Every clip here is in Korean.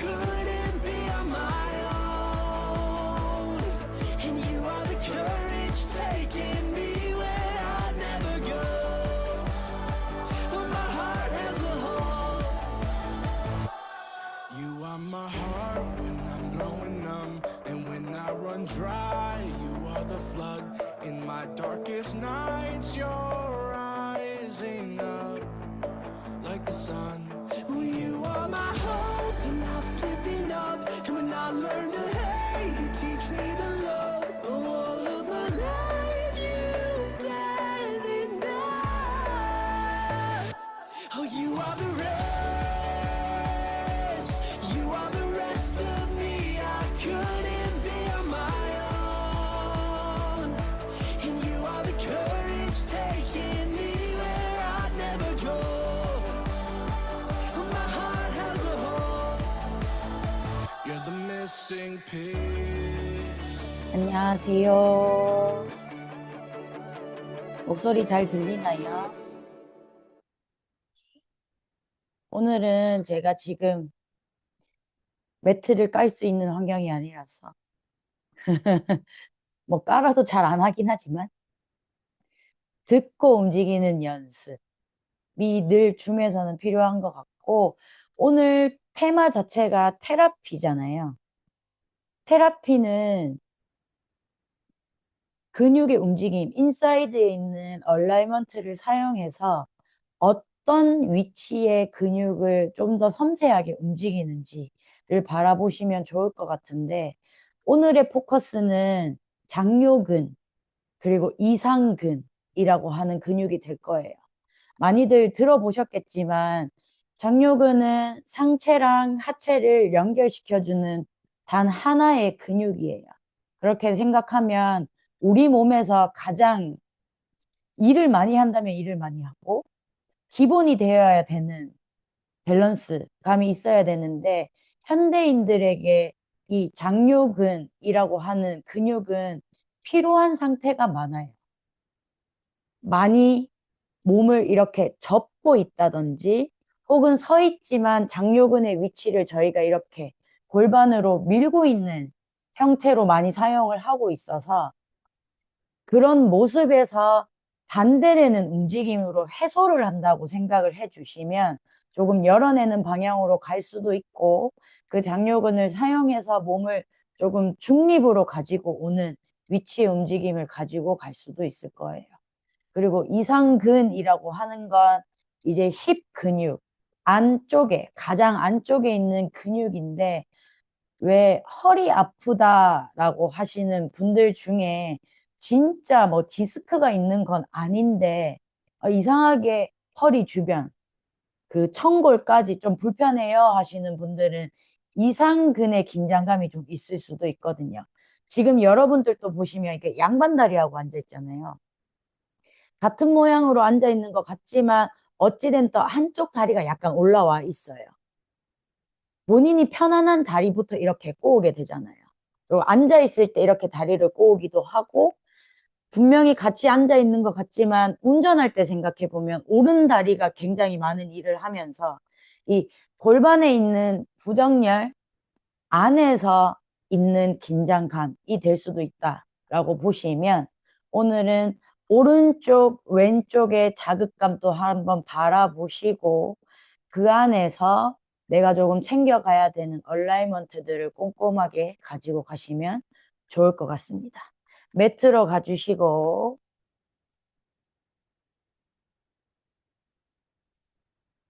couldn't be on my own. And you are the courage taking me where I'd never go. But my heart has a home. You are my heart when I'm growing numb, and when I run dry, you are the flood. In my darkest nights, you're rising up like the sun. Well, you are my hope when I've given up, and when I learn to hate, you teach me to love. Oh, all of my life you've been enough. Oh, you are the rest. You are the rest of me. I couldn't be on my own. And you are the courage taking me where I'd never go. My heart has a home. You're the missing piece. 안녕하세요. 목소리 잘 들리나요? 오늘은 제가 지금 매트를 깔 수 있는 환경이 아니라서 뭐 깔아도 잘 안 하긴 하지만 듣고 움직이는 연습이 늘 줌에서는 필요한 것 같고, 오늘 테마 자체가 테라피잖아요. 테라피는 근육의 움직임, 인사이드에 있는 얼라이먼트를 사용해서 어떤 위치의 근육을 좀 더 섬세하게 움직이는지를 바라보시면 좋을 것 같은데, 오늘의 포커스는 장요근 그리고 이상근이라고 하는 근육이 될 거예요. 많이들 들어보셨겠지만 장요근은 상체랑 하체를 연결시켜주는 단 하나의 근육이에요. 그렇게 생각하면 우리 몸에서 가장 일을 많이 한다면 일을 많이 하고 기본이 되어야 되는 밸런스감이 있어야 되는데, 현대인들에게 이 장요근이라고 하는 근육은 필요한 상태가 많아요. 많이 몸을 이렇게 접고 있다든지, 혹은 서 있지만 장요근의 위치를 저희가 이렇게 골반으로 밀고 있는 형태로 많이 사용을 하고 있어서, 그런 모습에서 반대되는 움직임으로 해소를 한다고 생각을 해주시면 조금 열어내는 방향으로 갈 수도 있고, 그 장요근을 사용해서 몸을 조금 중립으로 가지고 오는 위치의 움직임을 가지고 갈 수도 있을 거예요. 그리고 이상근이라고 하는 건 이제 힙 근육 안쪽에, 가장 안쪽에 있는 근육인데, 왜 허리 아프다라고 하시는 분들 중에 진짜 뭐 디스크가 있는 건 아닌데 이상하게 허리 주변 그 청골까지 좀 불편해요 하시는 분들은 이상근의 긴장감이 좀 있을 수도 있거든요. 지금 여러분들도 보시면 이렇게 양반다리하고 앉아 있잖아요. 같은 모양으로 앉아 있는 것 같지만 어찌된 또 한쪽 다리가 약간 올라와 있어요. 본인이 편안한 다리부터 이렇게 꼬우게 되잖아요. 그리고 앉아있을 때 이렇게 다리를 꼬우기도 하고, 분명히 같이 앉아있는 것 같지만 운전할 때 생각해보면 오른 다리가 굉장히 많은 일을 하면서 이 골반에 있는 부정렬 안에서 있는 긴장감이 될 수도 있다라고 보시면, 오늘은 오른쪽 왼쪽의 자극감도 한번 바라보시고 그 안에서 내가 조금 챙겨가야 되는 얼라이먼트들을 꼼꼼하게 가지고 가시면 좋을 것 같습니다. 매트로 가주시고,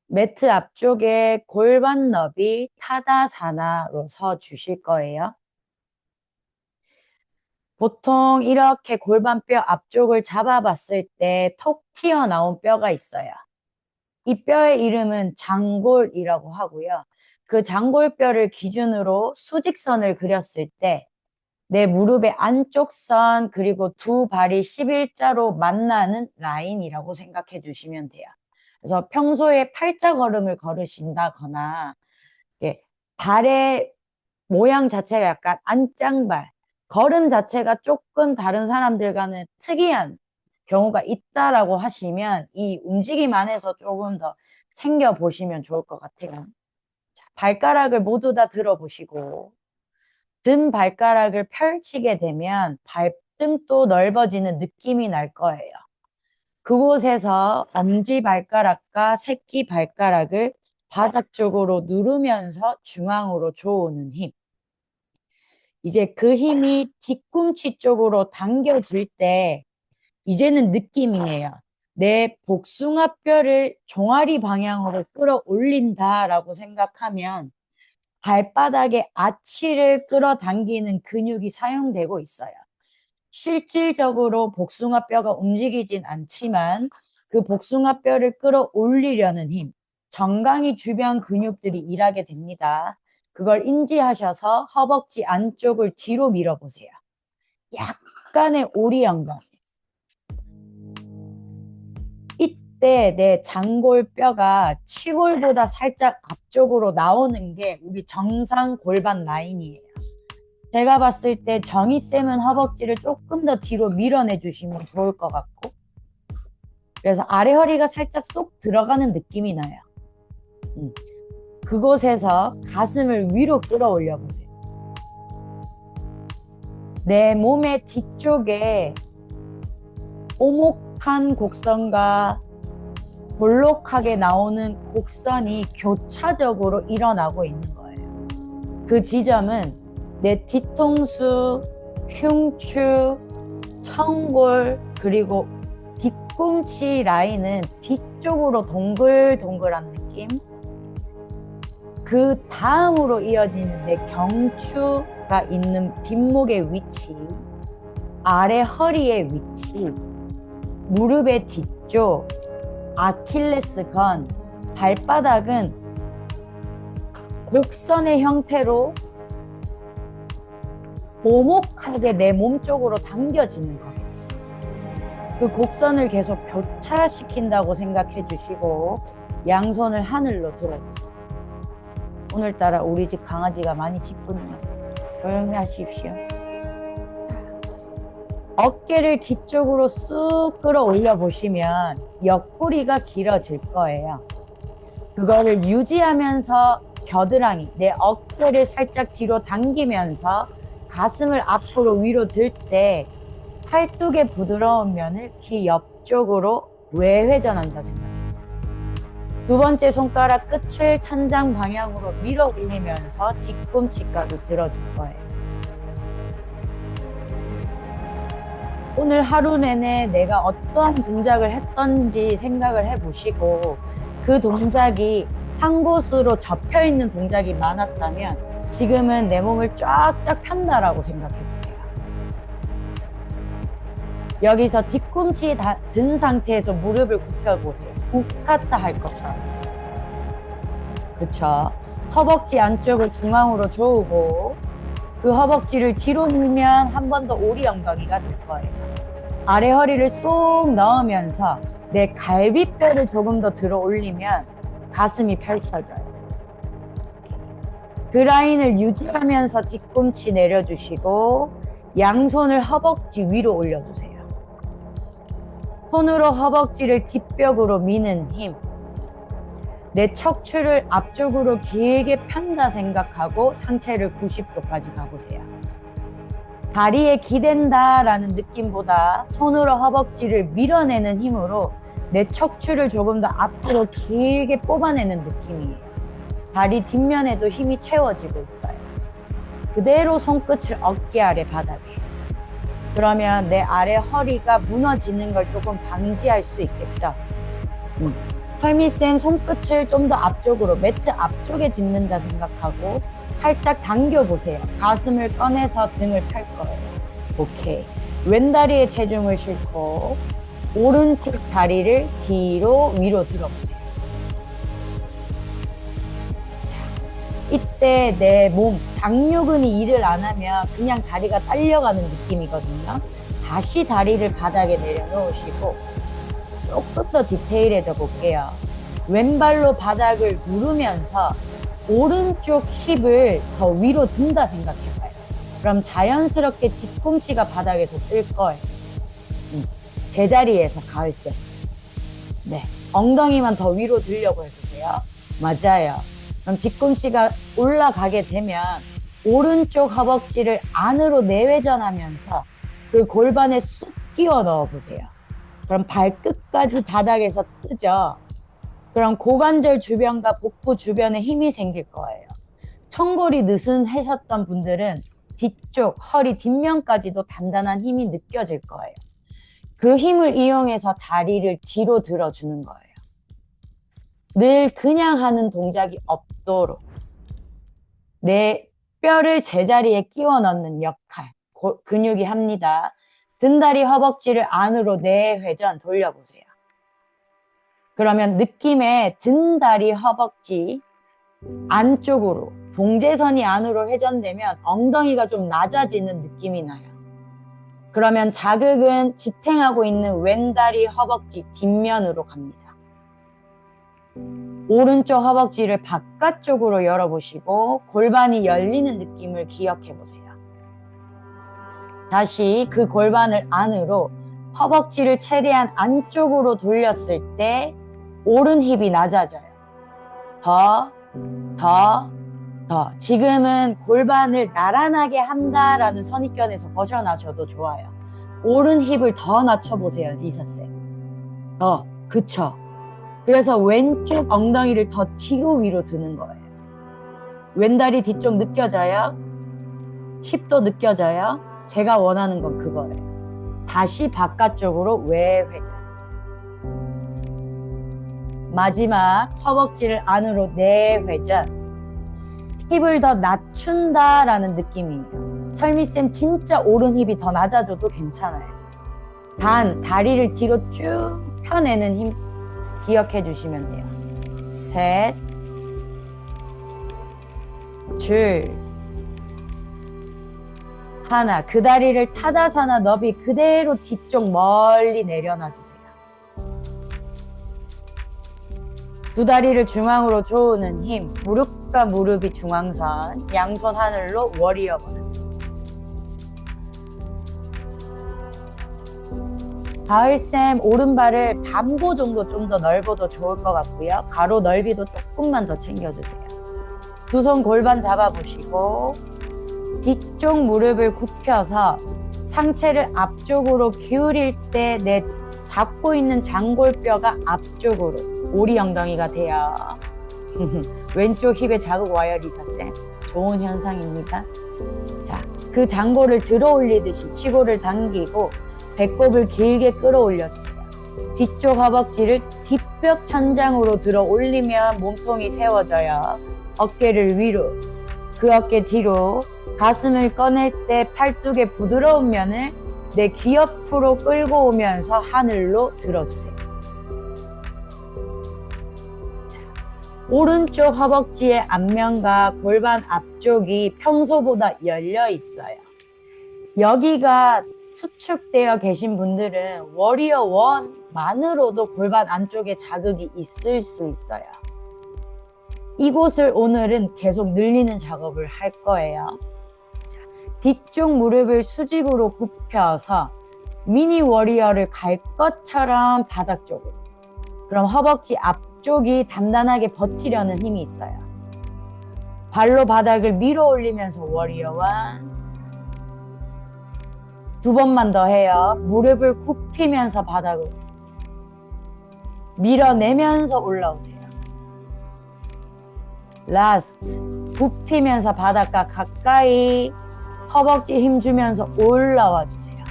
매트 앞쪽에 골반 너비 타다사나로 서 주실 거예요. 보통 이렇게 골반뼈 앞쪽을 잡아봤을 때 톡 튀어나온 뼈가 있어요. 이 뼈의 이름은 장골이라고 하고요. 그 장골뼈를 기준으로 수직선을 그렸을 때 내 무릎의 안쪽 선 그리고 두 발이 11자로 만나는 라인이라고 생각해 주시면 돼요. 그래서 평소에 팔자걸음을 걸으신다거나 발의 모양 자체가 약간 안짱발, 걸음 자체가 조금 다른 사람들과는 특이한 경우가 있다라고 하시면 이 움직임 안에서 조금 더 챙겨보시면 좋을 것 같아요. 자, 발가락을 모두 다 들어보시고 등 발가락을 펼치게 되면 발등도 넓어지는 느낌이 날 거예요. 그곳에서 엄지발가락과 새끼발가락을 바닥 쪽으로 누르면서 중앙으로 조우는 힘. 이제 그 힘이 뒤꿈치 쪽으로 당겨질 때 이제는 느낌이에요. 내 복숭아뼈를 종아리 방향으로 끌어올린다라고 생각하면 발바닥에 아치를 끌어당기는 근육이 사용되고 있어요. 실질적으로 복숭아뼈가 움직이진 않지만 그 복숭아뼈를 끌어올리려는 힘, 정강이 주변 근육들이 일하게 됩니다. 그걸 인지하셔서 허벅지 안쪽을 뒤로 밀어보세요. 약간의 오리연경. 이때 내 장골뼈가 치골보다 살짝 앞쪽으로 나오는 게 우리 정상 골반 라인이에요. 제가 봤을 때 정희쌤은 허벅지를 조금 더 뒤로 밀어내 주시면 좋을 것 같고, 그래서 아래 허리가 살짝 쏙 들어가는 느낌이 나요. 그곳에서 가슴을 위로 끌어올려 보세요. 내 몸의 뒤쪽에 오목한 곡선과 볼록하게 나오는 곡선이 교차적으로 일어나고 있는 거예요. 그 지점은 내 뒤통수, 흉추, 청골, 그리고 뒤꿈치 라인은 뒤쪽으로 동글동글한 느낌. 그 다음으로 이어지는 내 경추가 있는 뒷목의 위치, 아래 허리의 위치, 무릎의 뒤쪽, 아킬레스건, 발바닥은 곡선의 형태로 오목하게 내 몸 쪽으로 당겨지는 거겠죠. 그 곡선을 계속 교차시킨다고 생각해 주시고 양손을 하늘로 들어주세요. 오늘따라 우리 집 강아지가 많이 짖군요. 조용히 하십시오. 어깨를 뒤쪽으로 쑥 끌어올려 보시면 옆구리가 길어질 거예요. 그거를 유지하면서 겨드랑이, 내 어깨를 살짝 뒤로 당기면서 가슴을 앞으로 위로 들 때 팔뚝의 부드러운 면을 귀 옆쪽으로 외회전한다 생각합니다. 두 번째 손가락 끝을 천장 방향으로 밀어 올리면서 뒤꿈치까지 들어줄 거예요. 오늘 하루 내내 내가 어떠한 동작을 했던지 생각을 해보시고 그 동작이 한 곳으로 접혀있는 동작이 많았다면 지금은 내 몸을 쫙쫙 편다라고 생각해 주세요. 여기서 뒤꿈치 든 상태에서 무릎을 굽혀보세요. 우카타 할 것처럼. 그쵸? 허벅지 안쪽을 중앙으로 조우고 그 허벅지를 뒤로 밀면 한 번 더 오리 엉덩이가 될 거예요. 아래 허리를 쏙 넣으면서 내 갈비뼈를 조금 더 들어 올리면 가슴이 펼쳐져요. 그 라인을 유지하면서 뒤꿈치 내려주시고 양손을 허벅지 위로 올려주세요. 손으로 허벅지를 뒷벽으로 미는 힘. 내 척추를 앞쪽으로 길게 편다 생각하고 상체를 90도까지 가보세요. 다리에 기댄다 라는 느낌보다 손으로 허벅지를 밀어내는 힘으로 내 척추를 조금 더 앞으로 길게 뽑아내는 느낌이에요. 다리 뒷면에도 힘이 채워지고 있어요. 그대로 손끝을 어깨 아래 바닥에. 그러면 내 아래 허리가 무너지는 걸 조금 방지할 수 있겠죠. 헐미쌤 손끝을 좀 더 앞쪽으로 매트 앞쪽에 짚는다 생각하고 살짝 당겨보세요. 가슴을 꺼내서 등을 펼 거예요. 오케이. 왼다리에 체중을 싣고 오른쪽 다리를 뒤로 위로 들어보세요. 자, 이때 내 몸 장요근이 일을 안 하면 그냥 다리가 딸려가는 느낌이거든요. 다시 다리를 바닥에 내려놓으시고 조금 더 디테일해져 볼게요. 왼발로 바닥을 누르면서 오른쪽 힙을 더 위로 든다 생각해봐요. 그럼 자연스럽게 뒤꿈치가 바닥에서 뜰 거예요. 제자리에서 가을색. 네, 엉덩이만 더 위로 들려고 해주세요. 맞아요. 그럼 뒤꿈치가 올라가게 되면 오른쪽 허벅지를 안으로 내회전하면서 그 골반에 쑥 끼워 넣어 보세요. 그럼 발끝까지 바닥에서 뜨죠. 그럼 고관절 주변과 복부 주변에 힘이 생길 거예요. 청골이 느슨하셨던 분들은 뒤쪽, 허리 뒷면까지도 단단한 힘이 느껴질 거예요. 그 힘을 이용해서 다리를 뒤로 들어주는 거예요. 늘 그냥 하는 동작이 없도록 내 뼈를 제자리에 끼워 넣는 역할, 근육이 합니다. 등다리 허벅지를 안으로 내회전 돌려보세요. 그러면 느낌에 등다리 허벅지 안쪽으로 봉제선이 안으로 회전되면 엉덩이가 좀 낮아지는 느낌이 나요. 그러면 자극은 지탱하고 있는 왼다리 허벅지 뒷면으로 갑니다. 오른쪽 허벅지를 바깥쪽으로 열어보시고 골반이 열리는 느낌을 기억해 보세요. 다시 그 골반을 안으로 허벅지를 최대한 안쪽으로 돌렸을 때 오른 힙이 낮아져요. 더. 지금은 골반을 나란하게 한다라는 선입견에서 벗어나셔도 좋아요. 오른 힙을 더 낮춰보세요, 리사쌤. 그쵸. 그래서 왼쪽 엉덩이를 더 뒤로 위로 드는 거예요. 왼다리 뒤쪽 느껴져요? 힙도 느껴져요? 제가 원하는 건 그거예요. 다시 바깥쪽으로 외회전. 마지막 허벅지를 안으로 내회전. 힙을 더 낮춘다라는 느낌이에요. 설미쌤 진짜 오른 힙이 더 낮아져도 괜찮아요. 단 다리를 뒤로 쭉 펴내는 힘 기억해 주시면 돼요. 셋, 둘, 하나. 그 다리를 타다사나 너비 그대로 뒤쪽 멀리 내려놔 주세요. 두 다리를 중앙으로 조우는 힘. 무릎과 무릎이 중앙선. 양손 하늘로 워리어 번. 가을쌤 오른발을 반보 정도 좀 더 넓어도 좋을 것 같고요. 가로 넓이도 조금만 더 챙겨주세요. 두 손 골반 잡아보시고 뒤쪽 무릎을 굽혀서 상체를 앞쪽으로 기울일 때 내 잡고 있는 장골뼈가 앞쪽으로 오리 엉덩이가 돼요. 왼쪽 힙에 자극 와요, 리사쌤. 좋은 현상입니다. 자, 그 장골을 들어 올리듯이 치골을 당기고 배꼽을 길게 끌어올려주세요. 뒤쪽 허벅지를 뒷벽 천장으로 들어 올리면 몸통이 세워져요. 어깨를 위로, 그 어깨 뒤로, 가슴을 꺼낼 때 팔뚝의 부드러운 면을 내 귀 옆으로 끌고 오면서 하늘로 들어주세요. 오른쪽 허벅지의 앞면과 골반 앞쪽이 평소보다 열려 있어요. 여기가 수축되어 계신 분들은 워리어 1만으로도 골반 안쪽에 자극이 있을 수 있어요. 이곳을 오늘은 계속 늘리는 작업을 할 거예요. 뒤쪽 무릎을 수직으로 굽혀서 미니 워리어를 갈 것처럼 바닥 쪽으로. 그럼 허벅지 앞쪽이 단단하게 버티려는 힘이 있어요. 발로 바닥을 밀어 올리면서 워리어 1. 두 번만 더 해요. 무릎을 굽히면서 바닥으로 밀어내면서 올라오세요. 라스트. 굽히면서 바닥과 가까이 허벅지 힘 주면서 올라와 주세요.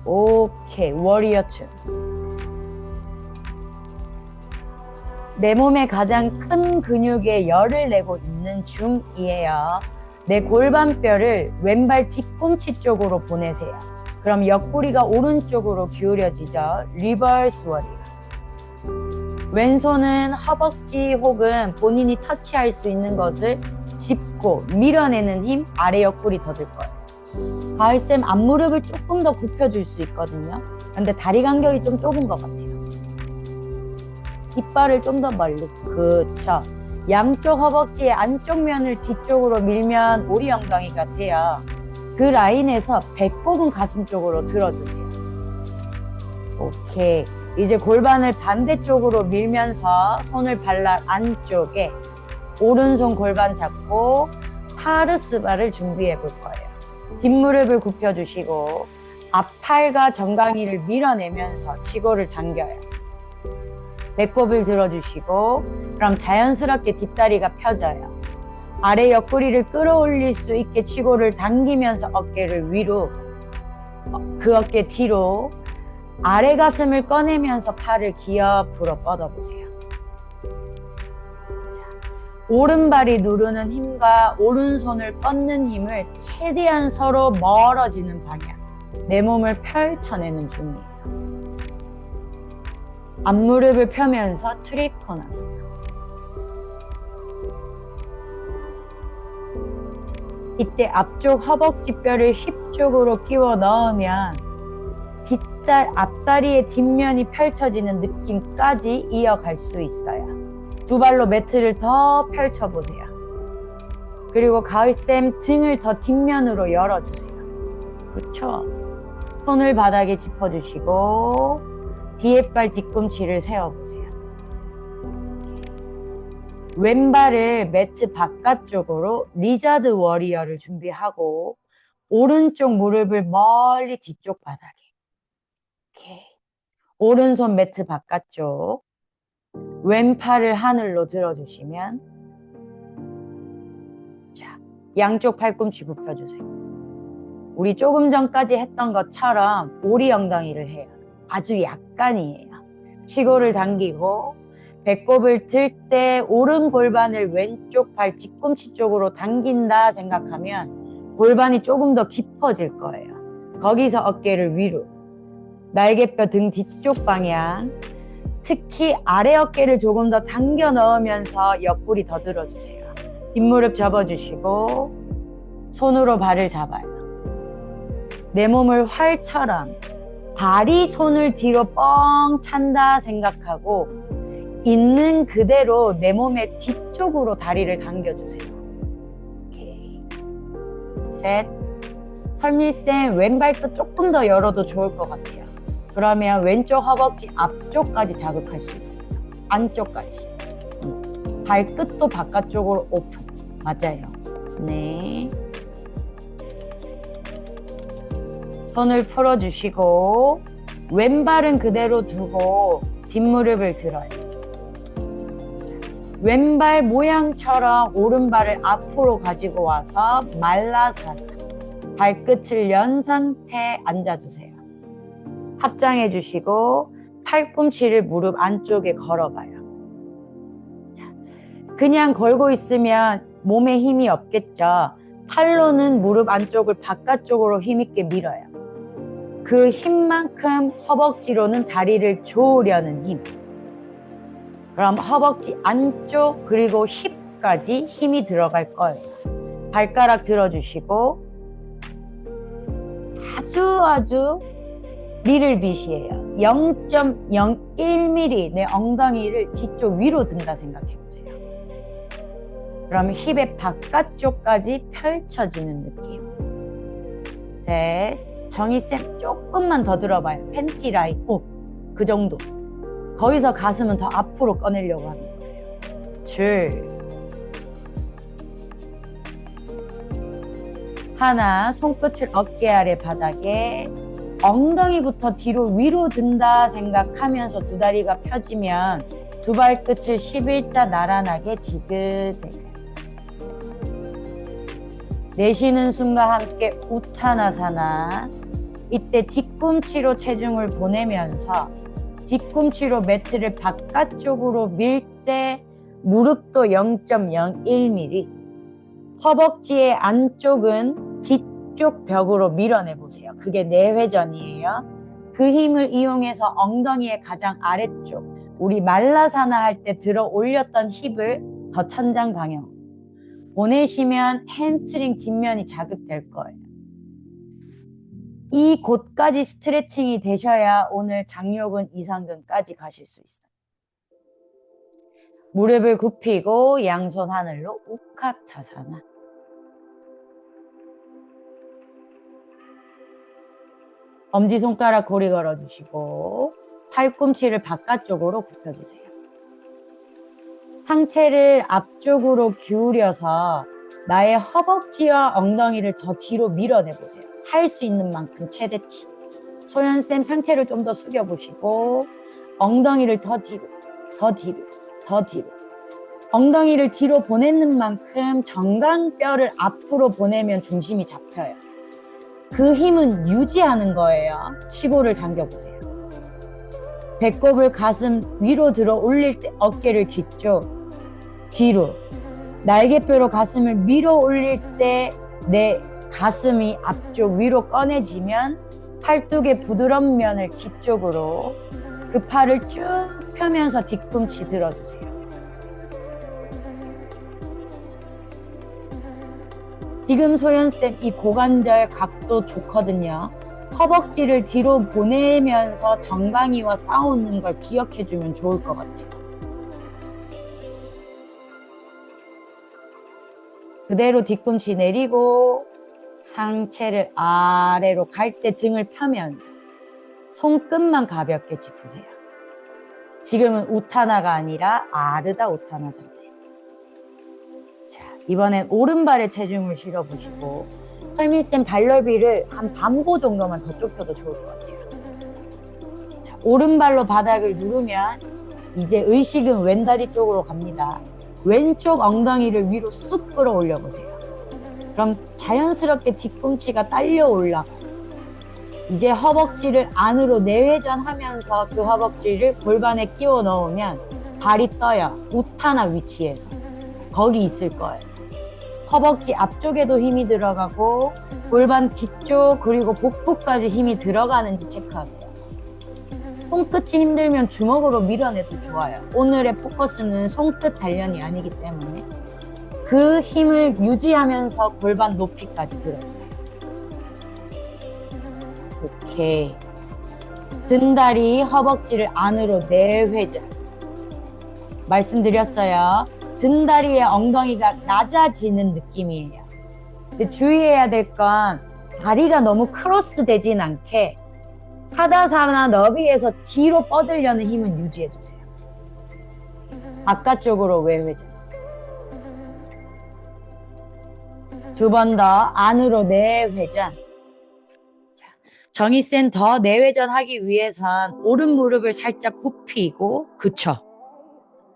오케이. 워리어 2. 내 몸의 가장 큰 근육에 열을 내고 있는 중이에요. 내 골반뼈를 왼발 뒤꿈치 쪽으로 보내세요. 그럼 옆구리가 오른쪽으로 기울여지죠. 리버스 워리어. 왼손은 허벅지 혹은 본인이 터치할 수 있는 것을 짚고 밀어내는 힘. 아래 옆구리 더 들 거예요. 가을쌤 앞무릎을 조금 더 굽혀줄 수 있거든요. 근데 다리 간격이 좀 좁은 것 같아요. 뒷발을 좀 더 멀리. 그쵸. 양쪽 허벅지의 안쪽 면을 뒤쪽으로 밀면 오리 엉덩이가 돼요. 그 라인에서 배꼽은 가슴 쪽으로 들어주세요. 오케이. 이제 골반을 반대쪽으로 밀면서 손을 발락 안쪽에 오른손 골반 잡고 파르스바를 준비해 볼 거예요. 뒷무릎을 굽혀주시고 앞팔과 정강이를 밀어내면서 치고를 당겨요. 배꼽을 들어주시고 그럼 자연스럽게 뒷다리가 펴져요. 아래 옆구리를 끌어올릴 수 있게 치고를 당기면서 어깨를 위로, 그 어깨 뒤로, 아래 가슴을 꺼내면서 팔을 귀 옆으로 뻗어보세요. 오른발이 누르는 힘과 오른손을 뻗는 힘을 최대한 서로 멀어지는 방향, 내 몸을 펼쳐내는 중이에요. 앞무릎을 펴면서 트리코나사나. 이때 앞쪽 허벅지 뼈를 힙 쪽으로 끼워 넣으면 앞다리의 뒷면이 펼쳐지는 느낌까지 이어갈 수 있어요. 두 발로 매트를 더 펼쳐보세요. 그리고 가을쌤 등을 더 뒷면으로 열어주세요. 그렇죠? 손을 바닥에 짚어주시고 뒤에 발 뒤꿈치를 세워보세요. 왼발을 매트 바깥쪽으로 리자드 워리어를 준비하고 오른쪽 무릎을 멀리 뒤쪽 바닥에. 오케이. 오른손 매트 바깥쪽, 왼팔을 하늘로 들어주시면, 자, 양쪽 팔꿈치 굽혀주세요. 우리 조금 전까지 했던 것처럼 오리 엉덩이를 해요. 아주 약간이에요. 치고를 당기고 배꼽을 들 때 오른 골반을 왼쪽 발 뒤꿈치 쪽으로 당긴다 생각하면 골반이 조금 더 깊어질 거예요. 거기서 어깨를 위로, 날개뼈 등 뒤쪽 방향, 특히 아래 어깨를 조금 더 당겨 넣으면서 옆구리 더 들어주세요. 뒷무릎 접어주시고 손으로 발을 잡아요. 내 몸을 활처럼 발이 손을 뒤로 뻥 찬다 생각하고 있는 그대로 내 몸의 뒤쪽으로 다리를 당겨주세요. 오케이. 셋. 설미쌤 왼발끝 조금 더 열어도 좋을 것 같아요. 그러면 왼쪽 허벅지 앞쪽까지 자극할 수 있어요. 안쪽까지. 발끝도 바깥쪽으로 오픈. 맞아요. 네. 손을 풀어주시고 왼발은 그대로 두고 뒷무릎을 들어요. 왼발 모양처럼 오른발을 앞으로 가지고 와서 말라사나. 발끝을 연 상태 앉아주세요. 합장해 주시고 팔꿈치를 무릎 안쪽에 걸어봐요. 자, 그냥 걸고 있으면 몸에 힘이 없겠죠. 팔로는 무릎 안쪽을 바깥쪽으로 힘있게 밀어요. 그 힘만큼 허벅지로는 다리를 조으려는 힘. 그럼 허벅지 안쪽 그리고 힙까지 힘이 들어갈 거예요. 발가락 들어주시고 아주 리를 빛이에요. 0.01mm 내 엉덩이를 뒤쪽 위로 든다 생각해 보세요. 그럼 힙의 바깥쪽까지 펼쳐지는 느낌. 셋. 정희쌤 조금만 더 들어봐요. 팬티 라인. 그 정도. 거기서 가슴은 더 앞으로 꺼내려고 하는 거예요. 줄. 하나. 손끝을 어깨 아래 바닥에 엉덩이부터 뒤로 위로 든다 생각하면서 두 다리가 펴지면 두 발끝을 11자 나란하게 지그재그. 내쉬는 숨과 함께 우타나사나. 이때 뒤꿈치로 체중을 보내면서 뒤꿈치로 매트를 바깥쪽으로 밀 때 무릎도 0.01mm, 허벅지의 안쪽은 뒤쪽 벽으로 밀어내보세요. 그게 내회전이에요. 그 힘을 이용해서 엉덩이의 가장 아래쪽, 우리 말라사나 할 때 들어 올렸던 힙을 더 천장 방향 보내시면 햄스트링 뒷면이 자극될 거예요. 이 곳까지 스트레칭이 되셔야 오늘 장요근 이상근까지 가실 수 있어요. 무릎을 굽히고 양손 하늘로 우카타사나. 엄지손가락 고리 걸어주시고 팔꿈치를 바깥쪽으로 굽혀주세요. 상체를 앞쪽으로 기울여서 나의 허벅지와 엉덩이를 더 뒤로 밀어내보세요. 할 수 있는 만큼 최대치. 소연쌤 상체를 좀 더 숙여보시고 엉덩이를 더 뒤로, 더 뒤로, 더 뒤로. 엉덩이를 뒤로 보내는 만큼 정강뼈를 앞으로 보내면 중심이 잡혀요. 그 힘은 유지하는 거예요. 치고를 당겨보세요. 배꼽을 가슴 위로 들어 올릴 때 어깨를 뒤쪽, 뒤로. 날개뼈로 가슴을 밀어 올릴 때 내 가슴이 앞쪽 위로 꺼내지면 팔뚝의 부드러운 면을 뒤쪽으로 그 팔을 쭉 펴면서 뒤꿈치 들어주세요. 지금 소연쌤 이 고관절 각도 좋거든요. 허벅지를 뒤로 보내면서 정강이와 싸우는 걸 기억해주면 좋을 것 같아요. 그대로 뒤꿈치 내리고 상체를 아래로 갈 때 등을 펴면서 손끝만 가볍게 짚으세요. 지금은 우타나가 아니라 아르다 우타나 자세. 자, 이번엔 오른발에 체중을 실어보시고 설미쌤 발넓이를 한 반보 정도만 더 좁혀도 좋을 것 같아요. 자, 오른발로 바닥을 누르면 이제 의식은 왼다리 쪽으로 갑니다. 왼쪽 엉덩이를 위로 쑥 끌어올려 보세요. 그럼 자연스럽게 뒤꿈치가 딸려 올라가요. 이제 허벅지를 안으로 내회전하면서 그 허벅지를 골반에 끼워 넣으면 발이 떠요. 우타나 위치에서. 거기 있을 거예요. 허벅지 앞쪽에도 힘이 들어가고 골반 뒤쪽 그리고 복부까지 힘이 들어가는지 체크하세요. 손끝이 힘들면 주먹으로 밀어내도 좋아요. 오늘의 포커스는 손끝 단련이 아니기 때문에 그 힘을 유지하면서 골반 높이까지 들어주세요. 오케이. 등다리, 허벅지를 안으로 내회전. 말씀드렸어요. 등다리의 엉덩이가 낮아지는 느낌이에요. 근데 주의해야 될 건 다리가 너무 크로스 되진 않게 하다사나 너비에서 뒤로 뻗으려는 힘은 유지해주세요. 바깥쪽으로 외회전. 두 번 더 안으로 내회전. 정희쌤 더 내회전 하기 위해선 오른 무릎을 살짝 굽히고 그쵸.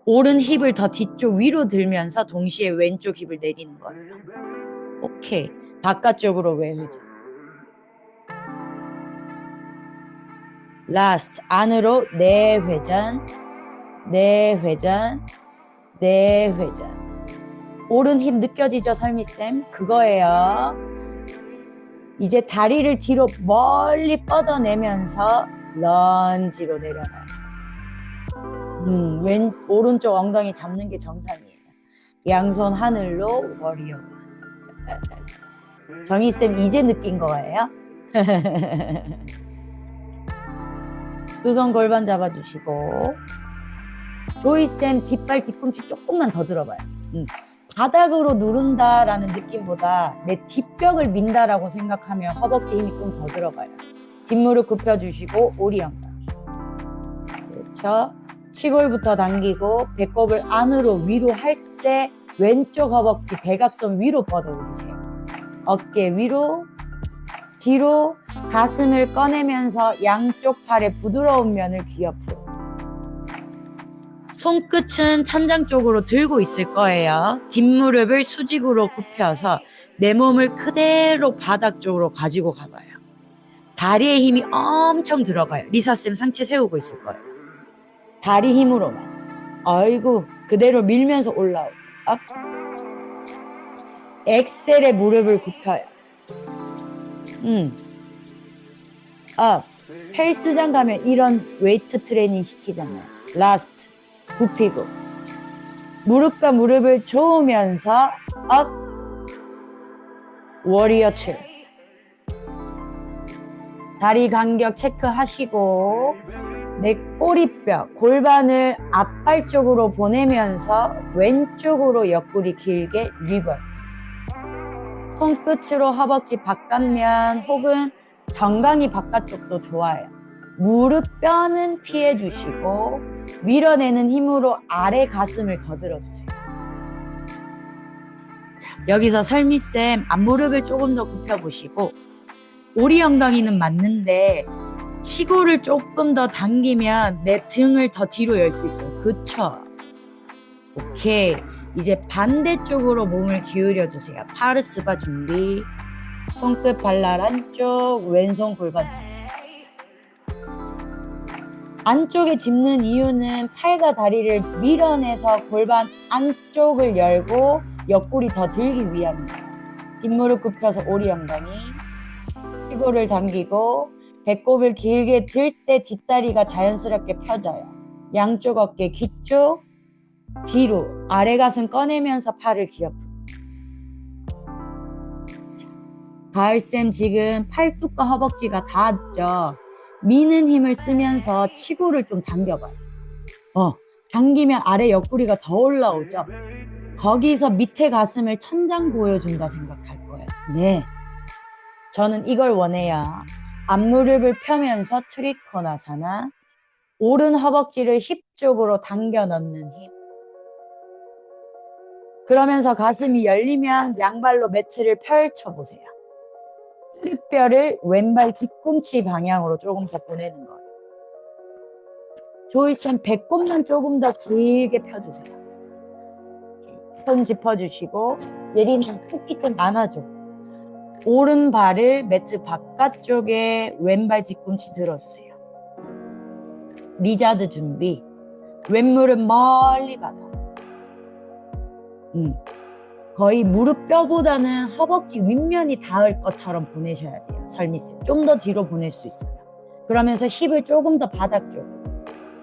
오른 힙을 더 뒤쪽 위로 들면서 동시에 왼쪽 힙을 내리는 거예요. 오케이. 바깥쪽으로 외회전. 라스트. 안으로 내회전, 내회전, 내회전. 오른 힙 느껴지죠, 설미쌤? 그거예요. 이제 다리를 뒤로 멀리 뻗어내면서 런지로 내려가요. 오른쪽 엉덩이 잡는 게 정상이에요. 양손 하늘로 워리어. 정희쌤 이제 느낀 거예요? 두 손 골반 잡아주시고 조이쌤 뒷발 뒤꿈치 조금만 더 들어봐요. 바닥으로 누른다라는 느낌보다 내 뒷벽을 민다라고 생각하면 허벅지 힘이 좀 더 들어가요. 뒷무릎 굽혀주시고 오리 엉덩이. 그렇죠. 치골부터 당기고 배꼽을 안으로 위로 할 때 왼쪽 허벅지 대각선 위로 뻗어 올리세요. 어깨 위로, 뒤로 가슴을 꺼내면서 양쪽 팔의 부드러운 면을 귀 옆으로. 손끝은 천장 쪽으로 들고 있을 거예요. 뒷무릎을 수직으로 굽혀서 내 몸을 그대로 바닥 쪽으로 가지고 가봐요. 다리에 힘이 엄청 들어가요. 리사쌤 상체 세우고 있을 거예요. 다리 힘으로만. 아이고 그대로 밀면서 올라오고 업. 엑셀에 무릎을 굽혀요. 업. 헬스장 가면 이런 웨이트 트레이닝 시키잖아요. 라스트. 굽히고 무릎과 무릎을 조으면서 업. 워리어 2. 다리 간격 체크하시고 내 꼬리뼈, 골반을 앞발 쪽으로 보내면서 왼쪽으로 옆구리 길게 리버스. 손끝으로 허벅지 바깥면 혹은 정강이 바깥쪽도 좋아요. 무릎 뼈는 피해 주시고 밀어내는 힘으로 아래 가슴을 더 들어주세요. 자, 여기서 설미쌤 앞무릎을 조금 더 굽혀보시고 오리 엉덩이는 맞는데 치고를 조금 더 당기면 내 등을 더 뒤로 열 수 있어요. 그쵸? 오케이. 이제 반대쪽으로 몸을 기울여 주세요. 파르스바 준비. 손끝 발랄 안쪽, 왼손 골반 잡으세요. 안쪽에 짚는 이유는 팔과 다리를 밀어내서 골반 안쪽을 열고 옆구리 더 들기 위함입니다. 뒷무릎 굽혀서 오리 엉덩이. 치고를 당기고 배꼽을 길게 들 때 뒷다리가 자연스럽게 펴져요. 양쪽 어깨 귀쪽 뒤로 아래 가슴 꺼내면서 팔을 기어. 가을쌤 지금 팔뚝과 허벅지가 닿았죠. 미는 힘을 쓰면서 치고를 좀 당겨봐요. 당기면 아래 옆구리가 더 올라오죠. 거기서 밑에 가슴을 천장 보여준다 생각할 거예요. 네, 저는 이걸 원해요. 앞무릎을 펴면서 트리코나사나, 오른 허벅지를 힙 쪽으로 당겨 넣는 힘. 그러면서 가슴이 열리면 양발로 매트를 펼쳐보세요. 허리뼈를 왼발 뒤꿈치 방향으로 조금 더 보내는 거예요. 조이쌤 배꼽만 조금 더 길게 펴주세요. 손 짚어주시고 예린이 푸기 좀 안아줘. 오른발을 매트 바깥쪽에 왼발 뒤꿈치 들어주세요. 리자드 준비. 왼무릎 멀리 받아. 거의 무릎 뼈보다는 허벅지 윗면이 닿을 것처럼 보내셔야 돼요. 설미쌤 좀 더 뒤로 보낼 수 있어요. 그러면서 힙을 조금 더 바닥 쪽.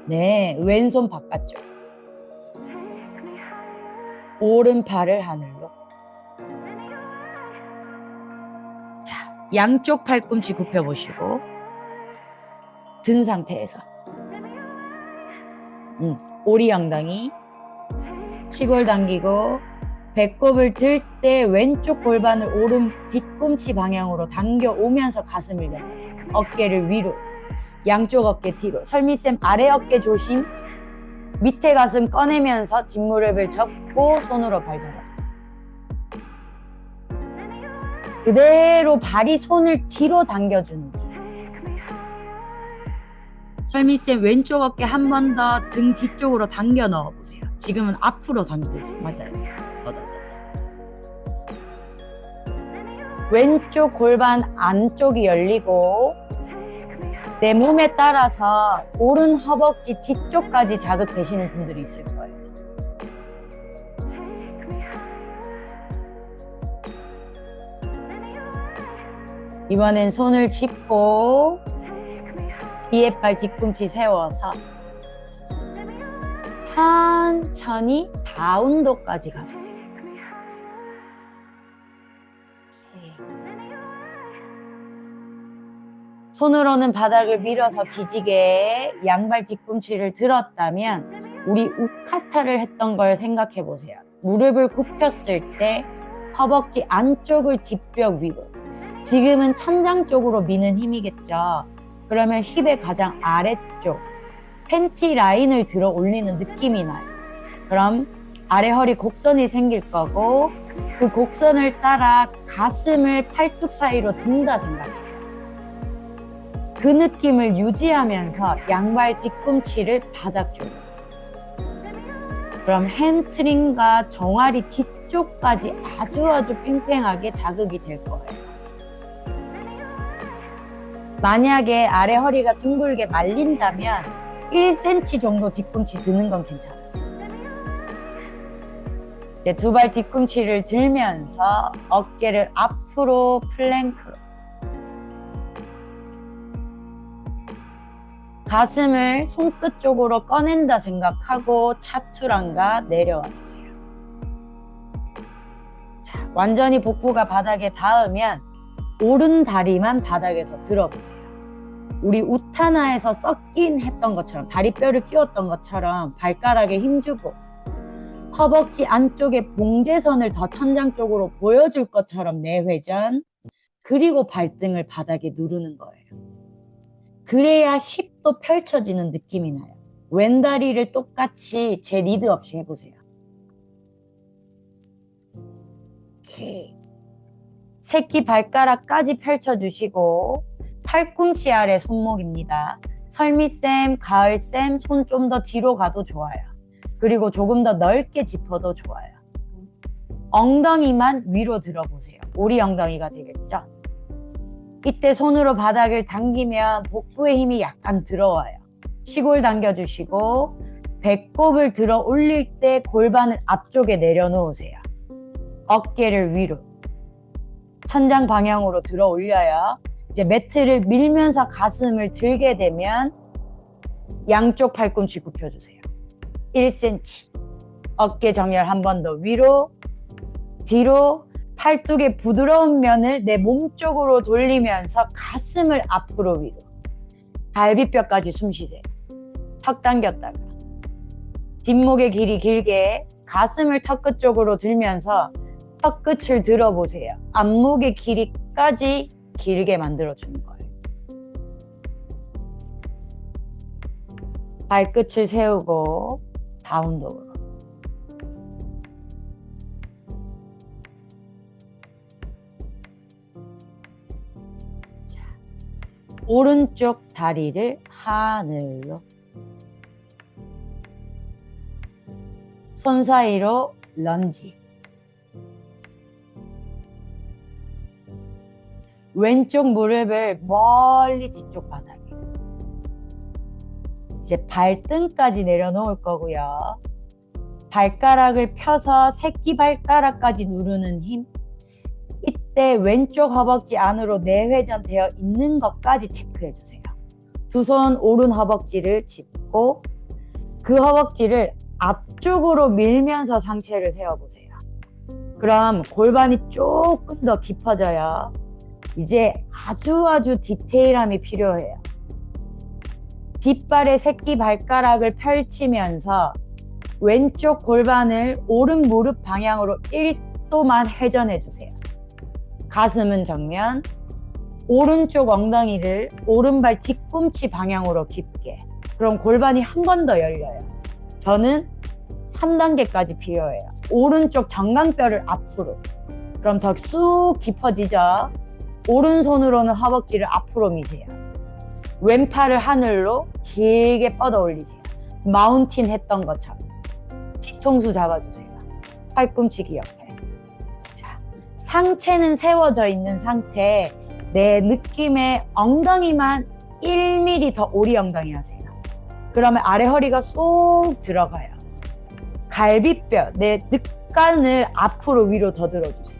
네, 왼손 바깥쪽. 오른팔을 하늘로. 자, 양쪽 팔꿈치 굽혀보시고 든 상태에서 오리 엉덩이 치골 당기고 배꼽을 들 때 왼쪽 골반을 오른 뒤꿈치 방향으로 당겨 오면서 가슴을 열어요. 어깨를 위로, 양쪽 어깨 뒤로. 설미쌤 아래 어깨 조심. 밑에 가슴 꺼내면서 뒷무릎을 접고 손으로 발 잡아주세요. 그대로 발이 손을 뒤로 당겨주는 거예요. 설미쌤 왼쪽 어깨 한 번 더 등 뒤쪽으로 당겨 넣어보세요. 지금은 앞으로 당기고 있어요. 맞아요. 더. 왼쪽 골반 안쪽이 열리고 내 몸에 따라서 오른 허벅지 뒤쪽까지 자극되시는 분들이 있을 거예요. 이번엔 손을 짚고 뒤에 팔 뒤꿈치 세워서 천천히 다운도까지 가주세요. 손으로는 바닥을 밀어서 기지개 양발 뒤꿈치를 들었다면 우리 우카타를 했던 걸 생각해 보세요. 무릎을 굽혔을 때 허벅지 안쪽을 뒷벽 위로. 지금은 천장 쪽으로 미는 힘이겠죠. 그러면 힙의 가장 아래쪽 팬티 라인을 들어 올리는 느낌이 나요. 그럼 아래 허리 곡선이 생길 거고 그 곡선을 따라 가슴을 팔뚝 사이로 든다 생각해요. 그 느낌을 유지하면서 양발 뒤꿈치를 바닥 쪽으로. 그럼 햄스트링과 정아리 뒤쪽까지 아주 팽팽하게 자극이 될 거예요. 만약에 아래 허리가 둥글게 말린다면 1cm 정도 뒤꿈치 드는 건 괜찮아요. 이제 두 발 뒤꿈치를 들면서 어깨를 앞으로 플랭크로. 가슴을 손끝 쪽으로 꺼낸다 생각하고 차투랑가 내려와 주세요. 자, 완전히 복부가 바닥에 닿으면 오른 다리만 바닥에서 들어보세요. 우리 우타나에서 썩긴 했던 것처럼 다리뼈를 끼웠던 것처럼 발가락에 힘주고 허벅지 안쪽에 봉제선을 더 천장 쪽으로 보여줄 것처럼 내회전, 그리고 발등을 바닥에 누르는 거예요. 그래야 힙도 펼쳐지는 느낌이 나요. 왼다리를 똑같이 제 리드 없이 해보세요. 새끼 발가락까지 펼쳐주시고 팔꿈치 아래 손목입니다. 설미쌤, 가을쌤 손 좀 더 뒤로 가도 좋아요. 그리고 조금 더 넓게 짚어도 좋아요. 엉덩이만 위로 들어보세요. 오리 엉덩이가 되겠죠? 이때 손으로 바닥을 당기면 복부의 힘이 약간 들어와요. 시골 당겨주시고 배꼽을 들어 올릴 때 골반을 앞쪽에 내려놓으세요. 어깨를 위로 천장 방향으로 들어 올려요. 이제 매트를 밀면서 가슴을 들게 되면 양쪽 팔꿈치 굽혀주세요. 1cm. 어깨 정렬 한 번 더 위로 뒤로 팔뚝의 부드러운 면을 내 몸쪽으로 돌리면서 가슴을 앞으로 위로 갈비뼈까지 숨 쉬세요. 턱 당겼다가 뒷목의 길이 길게 가슴을 턱끝 쪽으로 들면서 턱끝을 들어보세요. 앞목의 길이까지 길게 만들어주는 거예요. 발끝을 세우고 다운독으로. 자, 오른쪽 다리를 하늘로, 손 사이로 런지. 왼쪽 무릎을 멀리 뒤쪽 바닥에. 이제 발등까지 내려놓을 거고요. 발가락을 펴서 새끼 발가락까지 누르는 힘. 이때 왼쪽 허벅지 안으로 내회전 되어 있는 것까지 체크해 주세요. 두 손 오른 허벅지를 짚고 그 허벅지를 앞쪽으로 밀면서 상체를 세워보세요. 그럼 골반이 조금 더 깊어져요. 이제 아주 디테일함이 필요해요. 뒷발의 새끼 발가락을 펼치면서 왼쪽 골반을 오른 무릎 방향으로 1도만 회전해 주세요. 가슴은 정면, 오른쪽 엉덩이를 오른발 뒤꿈치 방향으로 깊게. 그럼 골반이 한 번 더 열려요. 저는 3단계까지 필요해요. 오른쪽 정강뼈를 앞으로. 그럼 더 쑥 깊어지죠? 오른손으로는 허벅지를 앞으로 미세요. 왼팔을 하늘로 길게 뻗어 올리세요. 마운틴 했던 것처럼. 뒤통수 잡아주세요. 팔꿈치 기억해. 자, 상체는 세워져 있는 상태. 내 느낌의 엉덩이만 1mm 더 오리 엉덩이 하세요. 그러면 아래 허리가 쏙 들어가요. 갈비뼈, 내 늑간을 앞으로 위로 더 들어주세요.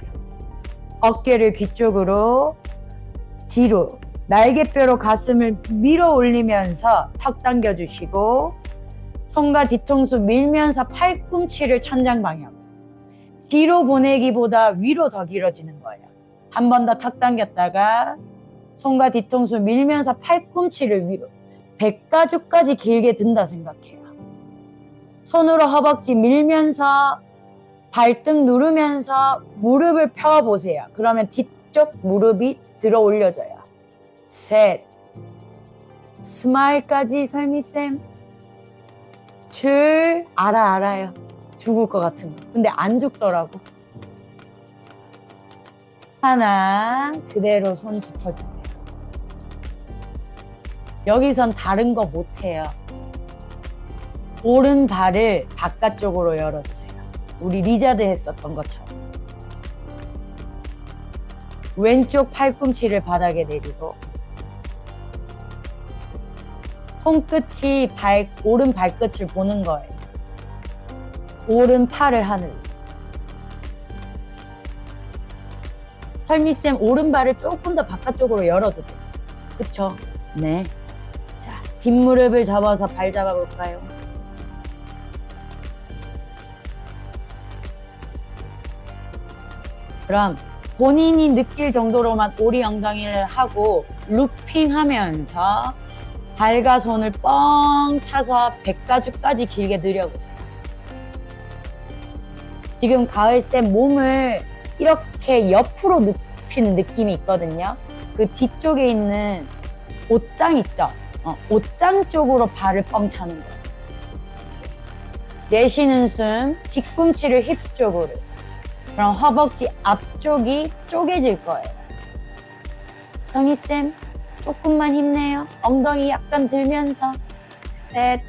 어깨를 귀 쪽으로 뒤로 날개뼈로 가슴을 밀어 올리면서 턱 당겨주시고 손과 뒤통수 밀면서 팔꿈치를 천장 방향. 뒤로 보내기보다 위로 더 길어지는 거예요. 한 번 더 턱 당겼다가 손과 뒤통수 밀면서 팔꿈치를 위로. 백가죽까지 길게 든다 생각해요. 손으로 허벅지 밀면서 발등 누르면서 무릎을 펴보세요. 그러면 뒤쪽 무릎이 들어 올려져요. 셋. 스마일까지 설미쌤. 줄. 알아요. 죽을 것 같은 거. 근데 안 죽더라고. 하나. 그대로 손 짚어주세요. 여기선 다른 거 못해요. 오른발을 바깥쪽으로 열어주세요. 우리 리자드 했었던 것처럼. 왼쪽 팔꿈치를 바닥에 내리고 손끝이 오른 발끝을 보는 거예요. 오른 팔을 하늘로. 설미쌤 오른발을 조금 더 바깥쪽으로 열어도 돼요. 그쵸? 네. 자, 뒷무릎을 접어서 발 잡아볼까요? 그럼 본인이 느낄 정도로만 오리 엉덩이를 하고 루핑하면서 발과 손을 뻥 차서 백가죽까지 길게 늘려보세요. 지금 가을쌤 몸을 이렇게 옆으로 눕히는 느낌이 있거든요. 그 뒤쪽에 있는 옷장 있죠? 옷장 쪽으로 발을 뻥 차는 거예요. 내쉬는 숨, 뒤꿈치를 힙 쪽으로. 그럼 허벅지 앞쪽이 쪼개질 거예요. 정희쌤, 조금만 힘내요. 엉덩이 약간 들면서. 셋,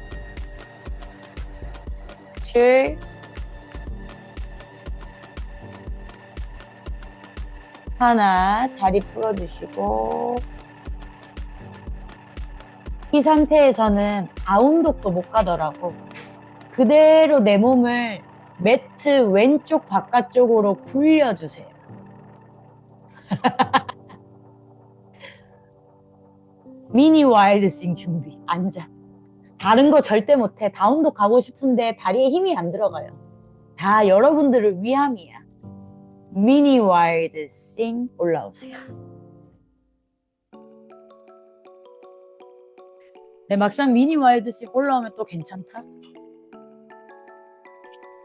둘, 하나. 다리 풀어주시고. 이 상태에서는 다운독도 못 가더라고. 그대로 내 몸을 매트 왼쪽 바깥쪽으로 굴려주세요. 미니 와일드 스윙 준비. 앉아. 다른 거 절대 못해. 다운독 가고 싶은데 다리에 힘이 안 들어가요. 다 여러분들을 위함이야. 미니 와일드 스윙 올라오세요. 네, 막상 미니 와일드 스윙 올라오면 또 괜찮다.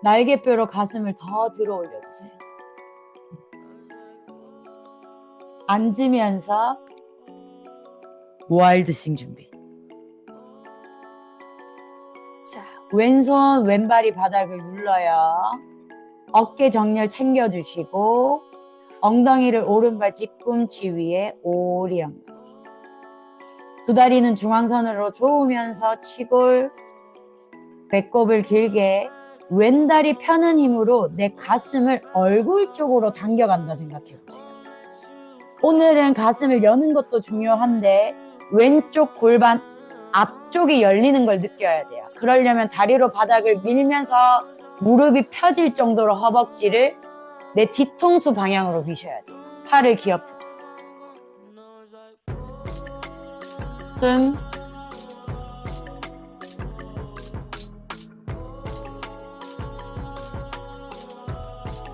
날개뼈로 가슴을 더 들어 올려주세요. 앉으면서 와일드 스윙 준비. 자, 왼손 왼발이 바닥을 눌러요. 어깨 정렬 챙겨주시고 엉덩이를 오른발 뒤꿈치 위에 오리 엉덩이. 두 다리는 중앙선으로 조으면서 치골, 배꼽을 길게 왼다리 펴는 힘으로 내 가슴을 얼굴 쪽으로 당겨간다 생각해보세요. 오늘은 가슴을 여는 것도 중요한데 왼쪽 골반 앞쪽이 열리는 걸 느껴야 돼요. 그러려면 다리로 바닥을 밀면서 무릎이 펴질 정도로 허벅지를 내 뒤통수 방향으로 미셔야 돼요. 팔을 기어프고. 숨.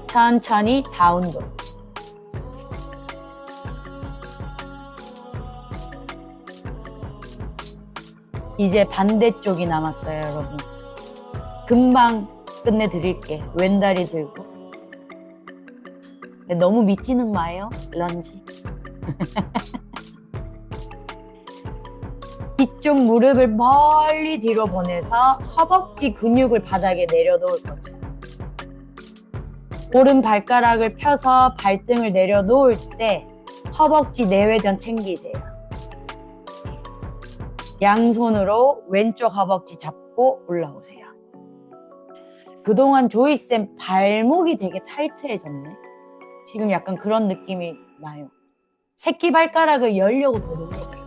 천천히 다운독. 이제 반대쪽이 남았어요, 여러분. 금방 끝내드릴게. 왼다리 들고. 너무 믿지는 마요, 런지. 뒤쪽 무릎을 멀리 뒤로 보내서 허벅지 근육을 바닥에 내려놓을 거죠. 오른 발가락을 펴서 발등을 내려놓을 때 허벅지 내외전 챙기세요. 양손으로 왼쪽 허벅지 잡고 올라오세요. 그동안 조이쌤 발목이 되게 타이트해졌네. 지금 약간 그런 느낌이 나요. 새끼발가락을 열려고 더 노력해요.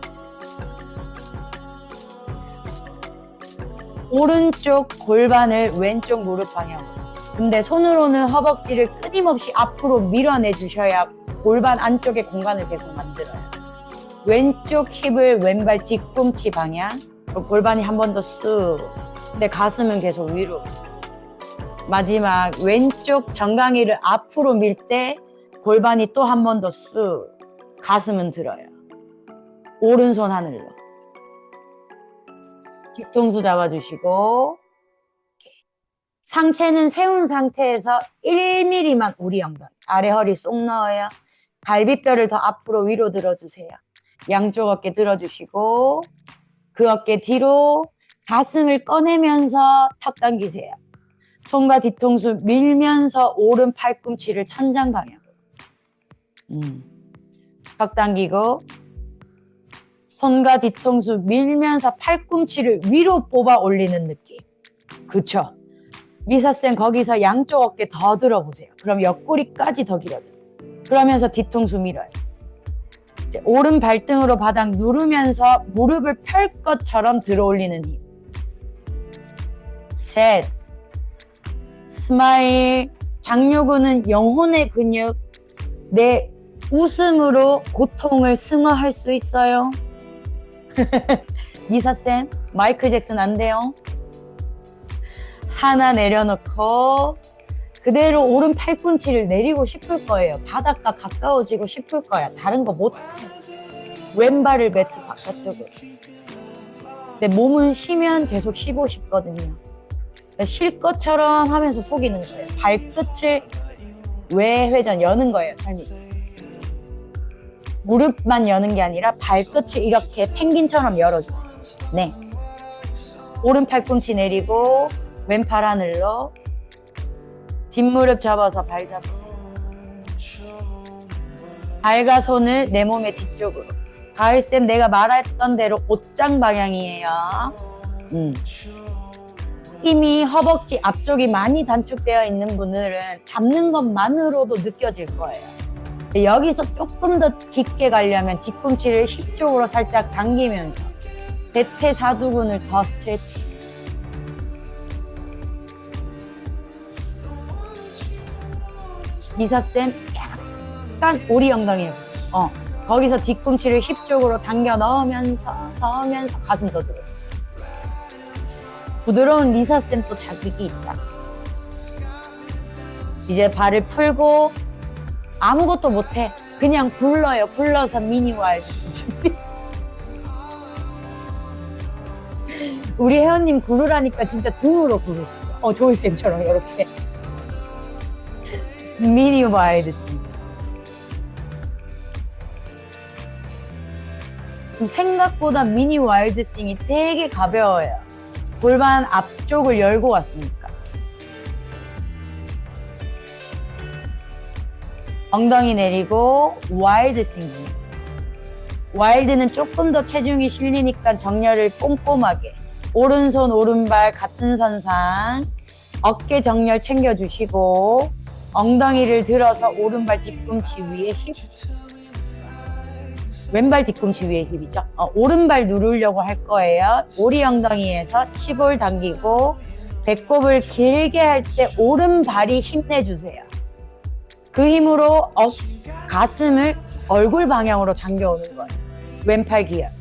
오른쪽 골반을 왼쪽 무릎 방향으로. 근데 손으로는 허벅지를 끊임없이 앞으로 밀어내 주셔야 골반 안쪽에 공간을 계속 만들어요. 왼쪽 힙을 왼발 뒤꿈치 방향. 골반이 한 번 더 쑥. 근데 가슴은 계속 위로. 마지막 왼쪽 정강이를 앞으로 밀 때 골반이 또 한 번 더 쑥. 가슴은 들어요. 오른손 하늘로. 뒤통수 잡아주시고 상체는 세운 상태에서 1mm만 우리 엉덩이. 아래 허리 쏙 넣어요. 갈비뼈를 더 앞으로 위로 들어주세요. 양쪽 어깨 들어주시고 그 어깨 뒤로 가슴을 꺼내면서 턱 당기세요. 손과 뒤통수 밀면서 오른 팔꿈치를 천장 방향으로. 턱 당기고 손과 뒤통수 밀면서 팔꿈치를 위로 뽑아 올리는 느낌. 그쵸? 미사쌤 거기서 양쪽 어깨 더 들어보세요. 그럼 옆구리까지 더 길어져요. 그러면서 뒤통수 밀어요. 이제 오른 발등으로 바닥 누르면서 무릎을 펼 것처럼 들어 올리는 힘. 셋. 스마일. 장요근은 영혼의 근육. 내 웃음으로 고통을 승화할 수 있어요. 미사쌤, 마이클 잭슨 안 돼요. 하나 내려놓고 그대로 오른 팔꿈치를 내리고 싶을 거예요. 바닥과 가까워지고 싶을 거야. 다른 거 못해. 왼발을 매트 바깥쪽으로. 내 몸은 쉬면 계속 쉬고 싶거든요. 쉴 것처럼 하면서 속이는 거예요. 발끝을 외회전 여는 거예요, 삶이. 무릎만 여는 게 아니라 발끝을 이렇게 펭귄처럼 열어주세요. 네. 오른 팔꿈치 내리고 왼팔 하늘로. 뒷무릎 접어서 발 잡으세요. 발과 손을 내 몸의 뒤쪽으로. 가을쌤 내가 말했던 대로 옷장 방향이에요. 힘이 허벅지 앞쪽이 많이 단축되어 있는 분들은 잡는 것만으로도 느껴질 거예요. 여기서 조금 더 깊게 가려면 뒤꿈치를 힙 쪽으로 살짝 당기면서 대퇴사두근을 더 스트레치. 미사쌤 약간 오리 엉덩이 해보세요. 거기서 뒤꿈치를 힙 쪽으로 당겨 넣으면서 가슴 더 들어주세요. 부드러운 리사쌤 또 자극이 있다. 이제 발을 풀고 아무것도 못해. 그냥 굴러요. 굴러서 미니 와일드. 우리 혜원님 굴르라니까 진짜 등으로 굴르. 조이쌤처럼 이렇게. 미니 와일드. 생각보다 미니 와일드 싱이 되게 가벼워요. 골반 앞쪽을 열고 왔으니까. 엉덩이 내리고 와일드 싱. 와일드는 조금 더 체중이 실리니까 정렬을 꼼꼼하게. 오른손 오른발 같은 선상. 어깨 정렬 챙겨주시고 엉덩이를 들어서 오른발 뒤꿈치 위에 힙. 왼발 뒤꿈치 위에 힙이죠. 오른발 누르려고 할 거예요. 오리 엉덩이에서 치골 당기고 배꼽을 길게 할 때 오른발이 힘내주세요. 그 힘으로 가슴을 얼굴 방향으로 당겨오는 거예요. 왼팔 기압.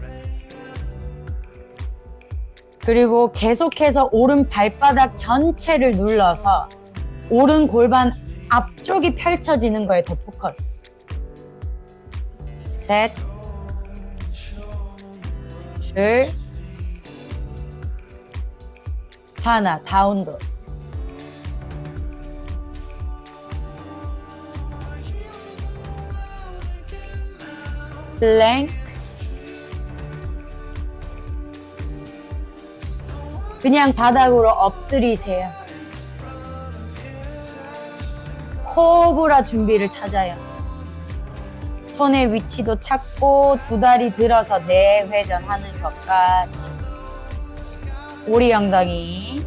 그리고 계속해서 오른 발바닥 전체를 눌러서 오른 골반 앞쪽이 펼쳐지는 거에 더 포커스. 셋, 둘, 하나, 다운도. 플랭크. 그냥 바닥으로 엎드리세요. 코브라 준비를 찾아요. 손의 위치도 찾고 두 다리 들어서 내회전하는 것까지. 오리 엉덩이.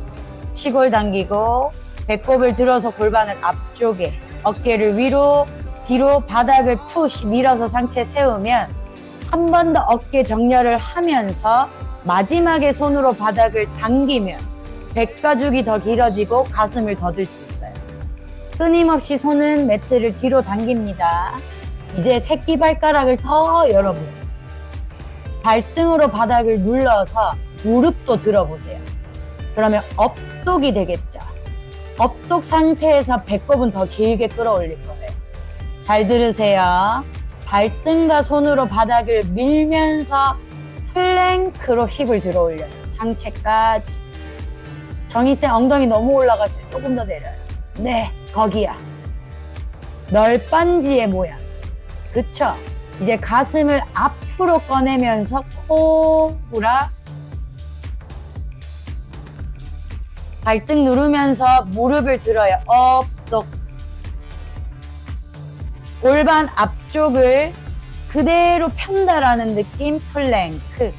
치골 당기고 배꼽을 들어서 골반을 앞쪽에, 어깨를 위로 뒤로 바닥을 푸시 밀어서 상체 세우면 한 번 더 어깨 정렬을 하면서 마지막에 손으로 바닥을 당기면 백가죽이 더 길어지고 가슴을 더 들 수 있어요. 끊임없이 손은 매트를 뒤로 당깁니다. 이제 새끼발가락을 더 열어보세요. 발등으로 바닥을 눌러서 무릎도 들어보세요. 그러면 업독이 되겠죠. 업독 상태에서 배꼽은 더 길게 끌어올릴 거예요. 잘 들으세요. 발등과 손으로 바닥을 밀면서 플랭크로 힙을 들어 올려요. 상체까지. 정희쌤 엉덩이 너무 올라가세요. 조금 더 내려요. 네, 거기야. 널빤지의 모양. 그쵸? 이제 가슴을 앞으로 꺼내면서 코브라. 발등 누르면서 무릎을 들어요. 업독. 골반 앞쪽을 그대로 편다라는 느낌. 플랭크.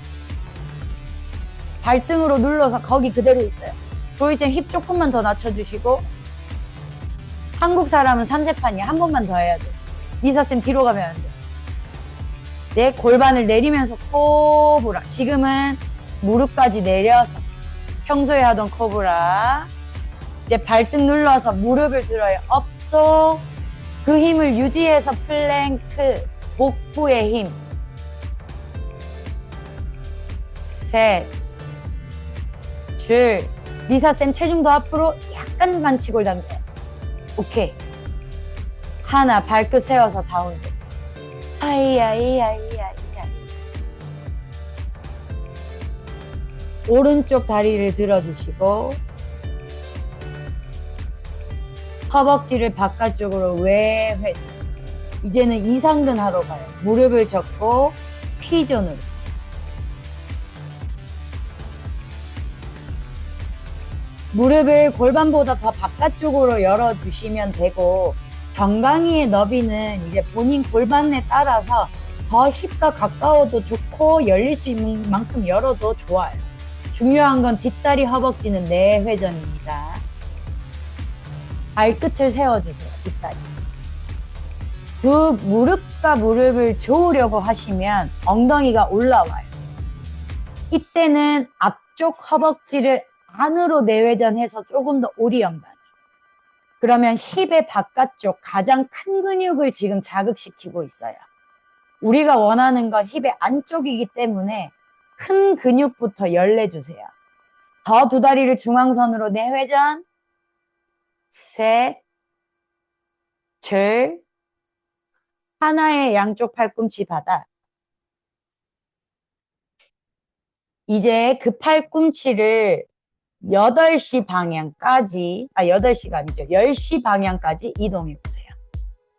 발등으로 눌러서 거기 그대로 있어요. 조이쌤 힙 조금만 더 낮춰주시고. 한국 사람은 삼세판이야. 한 번만 더 해야 돼. 미사쌤 뒤로 가면 안 돼. 네, 골반을 내리면서 코브라. 지금은 무릎까지 내려서 평소에 하던 코브라. 이제 발등 눌러서 무릎을 들어요. 업도. 그 힘을 유지해서 플랭크. 복부의 힘. 셋, 둘. 리사쌤 체중 더 앞으로 약간만 치골 당겨요. 오케이. 하나, 발끝 세워서 다운드. 아이아이아이아이아이. 오른쪽 다리를 들어주시고 허벅지를 바깥쪽으로 외회전. 이제는 이상근 하러 가요. 무릎을 접고 무릎을 골반보다 더 바깥쪽으로 열어주시면 되고, 정강이의 너비는 이제 본인 골반에 따라서 더 힙과 가까워도 좋고 열릴 수 있는 만큼 열어도 좋아요. 중요한 건 뒷다리 허벅지는 내회전입니다. 발끝을 세워주세요. 뒷다리. 두 무릎과 무릎을 조으려고 하시면 엉덩이가 올라와요. 이때는 앞쪽 허벅지를 안으로 내회전해서 조금 더 오리연관. 그러면 힙의 바깥쪽 가장 큰 근육을 지금 자극시키고 있어요. 우리가 원하는 건 힙의 안쪽이기 때문에 큰 근육부터 열내주세요. 더 두 다리를 중앙선으로 내회전. 셋, 둘, 하나의 양쪽 팔꿈치 바닥. 이제 그 팔꿈치를 8시 방향까지, 8시가 아니죠. 10시 방향까지 이동해 보세요.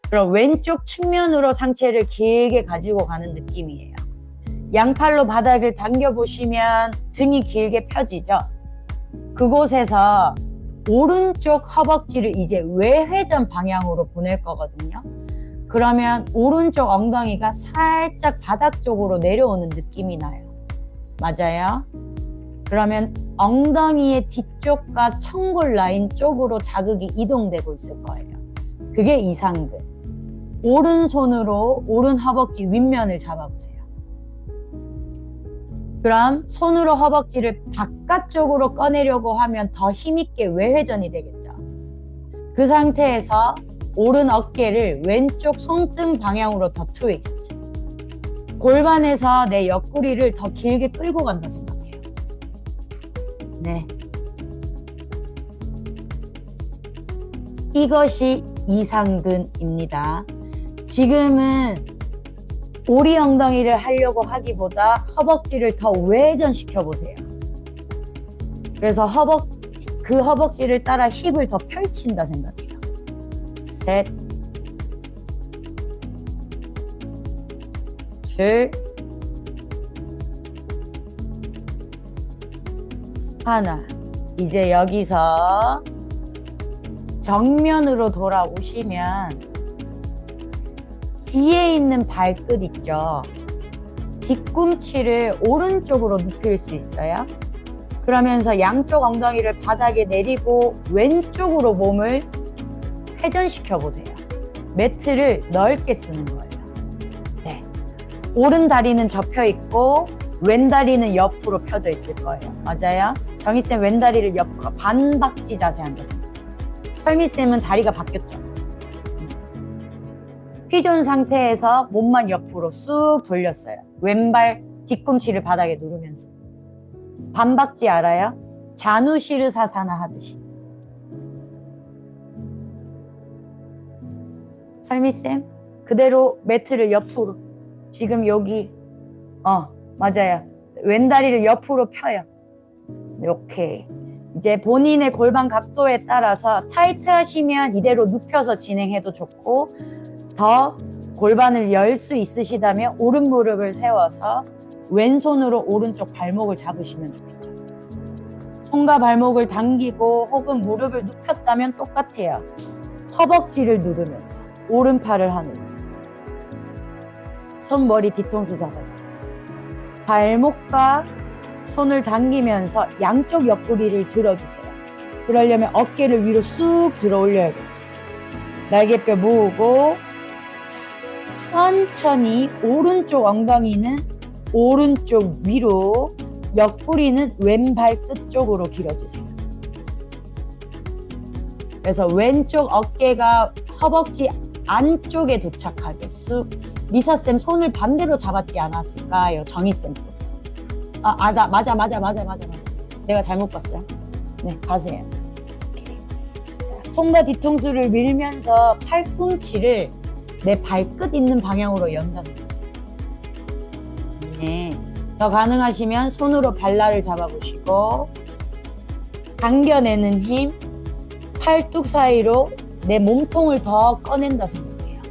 그럼 왼쪽 측면으로 상체를 길게 가지고 가는 느낌이에요. 양팔로 바닥을 당겨보시면 등이 길게 펴지죠. 그곳에서 오른쪽 허벅지를 이제 외회전 방향으로 보낼 거거든요. 그러면 오른쪽 엉덩이가 살짝 바닥 쪽으로 내려오는 느낌이 나요. 맞아요? 그러면 엉덩이의 뒤쪽과 청골 라인 쪽으로 자극이 이동되고 있을 거예요. 그게 이상근. 오른손으로 오른 허벅지 윗면을 잡아보세요. 그럼 손으로 허벅지를 바깥쪽으로 꺼내려고 하면 더 힘있게 외회전이 되겠죠. 그 상태에서 오른 어깨를 왼쪽 손등 방향으로 더 트위스트. 골반에서 내 옆구리를 더 길게 끌고 간다 생각해요. 네. 이것이 이상근입니다. 지금은 오리 엉덩이를 하려고 하기보다 허벅지를 더 외전시켜 보세요. 그래서 그 허벅지를 따라 힙을 더 펼친다 생각해요. 셋, 둘, 하나. 이제 여기서 정면으로 돌아오시면 뒤에 있는 발끝 있죠? 뒤꿈치를 오른쪽으로 눕힐 수 있어요. 그러면서 양쪽 엉덩이를 바닥에 내리고 왼쪽으로 몸을 회전시켜 보세요. 매트를 넓게 쓰는 거예요. 네. 오른 다리는 접혀 있고 왼 다리는 옆으로 펴져 있을 거예요. 맞아요? 정희쌤 왼 다리를 옆으로 반박지 자세 한다. 설미쌤은 다리가 바뀌었죠. 휘존 상태에서 몸만 옆으로 쑥 돌렸어요. 왼발 뒤꿈치를 바닥에 누르면서. 반박지 알아요? 자누시르사사나 하듯이. 설미쌤 그대로 매트를 옆으로. 지금 여기 맞아요. 왼다리를 옆으로 펴요. 오케이. 이제 본인의 골반 각도에 따라서 타이트 하시면 이대로 눕혀서 진행해도 좋고, 더 골반을 열 수 있으시다면 오른 무릎을 세워서 왼손으로 오른쪽 발목을 잡으시면 좋겠죠. 손과 발목을 당기고 혹은 무릎을 눕혔다면 똑같아요. 허벅지를 누르면서 오른팔을 하늘로. 손머리 뒤통수 잡아주세요. 발목과 손을 당기면서 양쪽 옆구리를 들어주세요. 그러려면 어깨를 위로 쑥 들어 올려야겠죠. 날개뼈 모으고 천천히 오른쪽 엉덩이는 오른쪽 위로, 옆구리는 왼발 끝 쪽으로 길어지세요. 그래서 왼쪽 어깨가 허벅지 안쪽에 도착하게 쑥. 미사쌤 손을 반대로 잡았지 않았을까요? 정희쌤도. 맞아. 내가 잘못 봤어요. 네, 가세요. 오케이. 손과 뒤통수를 밀면서 팔꿈치를 내 발끝 있는 방향으로 연다. 네. 더 가능하시면 손으로 발날을 잡아보시고, 당겨내는 힘, 팔뚝 사이로 내 몸통을 더 꺼낸다 생각해요.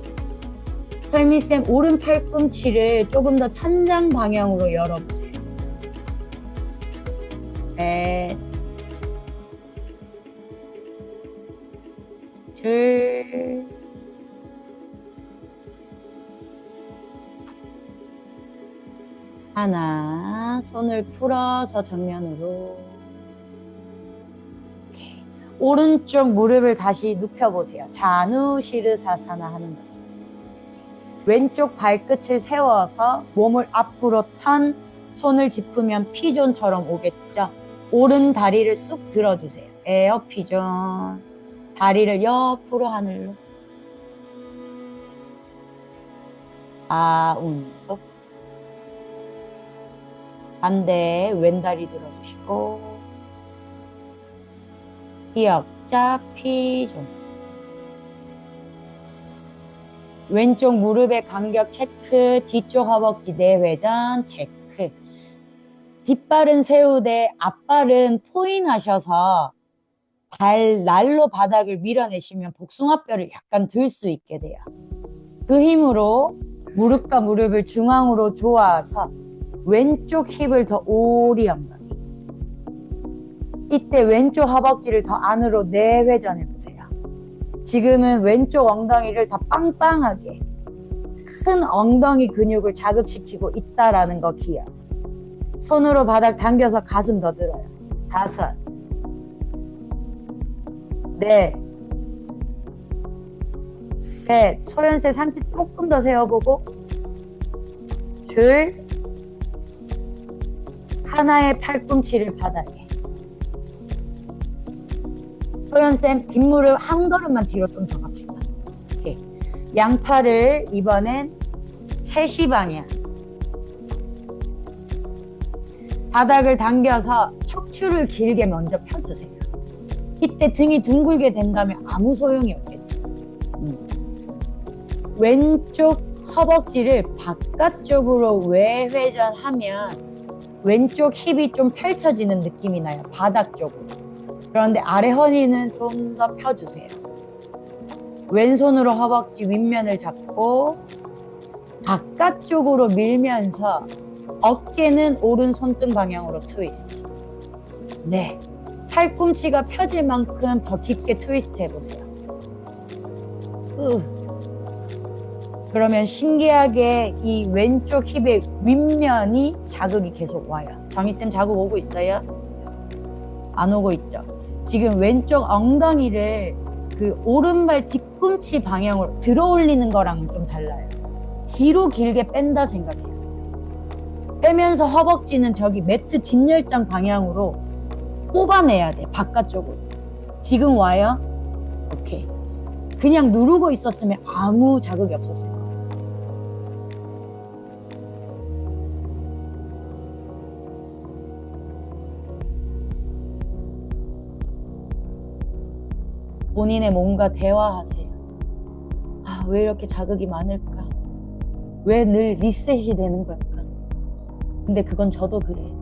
설미쌤 오른 팔꿈치를 조금 더 천장 방향으로 열어보세요. 셋, 줄. 하나, 손을 풀어서 정면으로. 오케이. 오른쪽 무릎을 다시 눕혀보세요. 자누시르사사나 하는 거죠. 왼쪽 발끝을 세워서 몸을 앞으로 턴, 손을 짚으면 피존처럼 오겠죠. 오른 다리를 쑥 들어주세요. 에어 피존. 다리를 옆으로 하늘로. 아운도. 반대 왼다리 들어주시고. 기역자 피존. 왼쪽 무릎의 간격 체크, 뒤쪽 허벅지 내회전 체크. 뒷발은 세우되 앞발은 포인하셔서 날로 바닥을 밀어내시면 복숭아뼈를 약간 들 수 있게 돼요. 그 힘으로 무릎과 무릎을 중앙으로 조아서 왼쪽 힙을 더 오리 엉덩이. 이때 왼쪽 허벅지를 더 안으로 내회전해 보세요. 지금은 왼쪽 엉덩이를 더 빵빵하게 큰 엉덩이 근육을 자극시키고 있다라는 거 기억. 손으로 바닥 당겨서 가슴 더 들어요. 5, 넷, 셋. 소연세 상체 조금 더 세워보고. 줄. 하나의 팔꿈치를 바닥에. 소연쌤 뒷무릎 한 걸음만 뒤로 좀 더 갑시다. 오케이. 양팔을 이번엔 3시 방향. 바닥을 당겨서 척추를 길게 먼저 펴주세요. 이때 등이 둥글게 된다면 아무 소용이 없겠죠. 왼쪽 허벅지를 바깥쪽으로 외회전하면 왼쪽 힙이 좀 펼쳐지는 느낌이 나요. 바닥 쪽으로. 그런데 아래 허리는 좀 더 펴주세요. 왼손으로 허벅지 윗면을 잡고 바깥쪽으로 밀면서 어깨는 오른 손등 방향으로 트위스트. 네. 팔꿈치가 펴질 만큼 더 깊게 트위스트 해보세요. 그러면 신기하게 이 왼쪽 힙의 윗면이 자극이 계속 와요. 정희쌤 자극 오고 있어요? 안 오고 있죠? 지금 왼쪽 엉덩이를 그 오른발 뒤꿈치 방향으로 들어 올리는 거랑은 좀 달라요. 뒤로 길게 뺀다 생각해요. 빼면서 허벅지는 저기 매트 직렬장 방향으로 뽑아내야 돼. 바깥쪽으로. 지금 와요? 오케이. 그냥 누르고 있었으면 아무 자극이 없었을 거예요. 본인의 몸과 대화하세요. 아, 왜 이렇게 자극이 많을까? 왜 늘 리셋이 되는 걸까? 근데 그건 저도 그래요.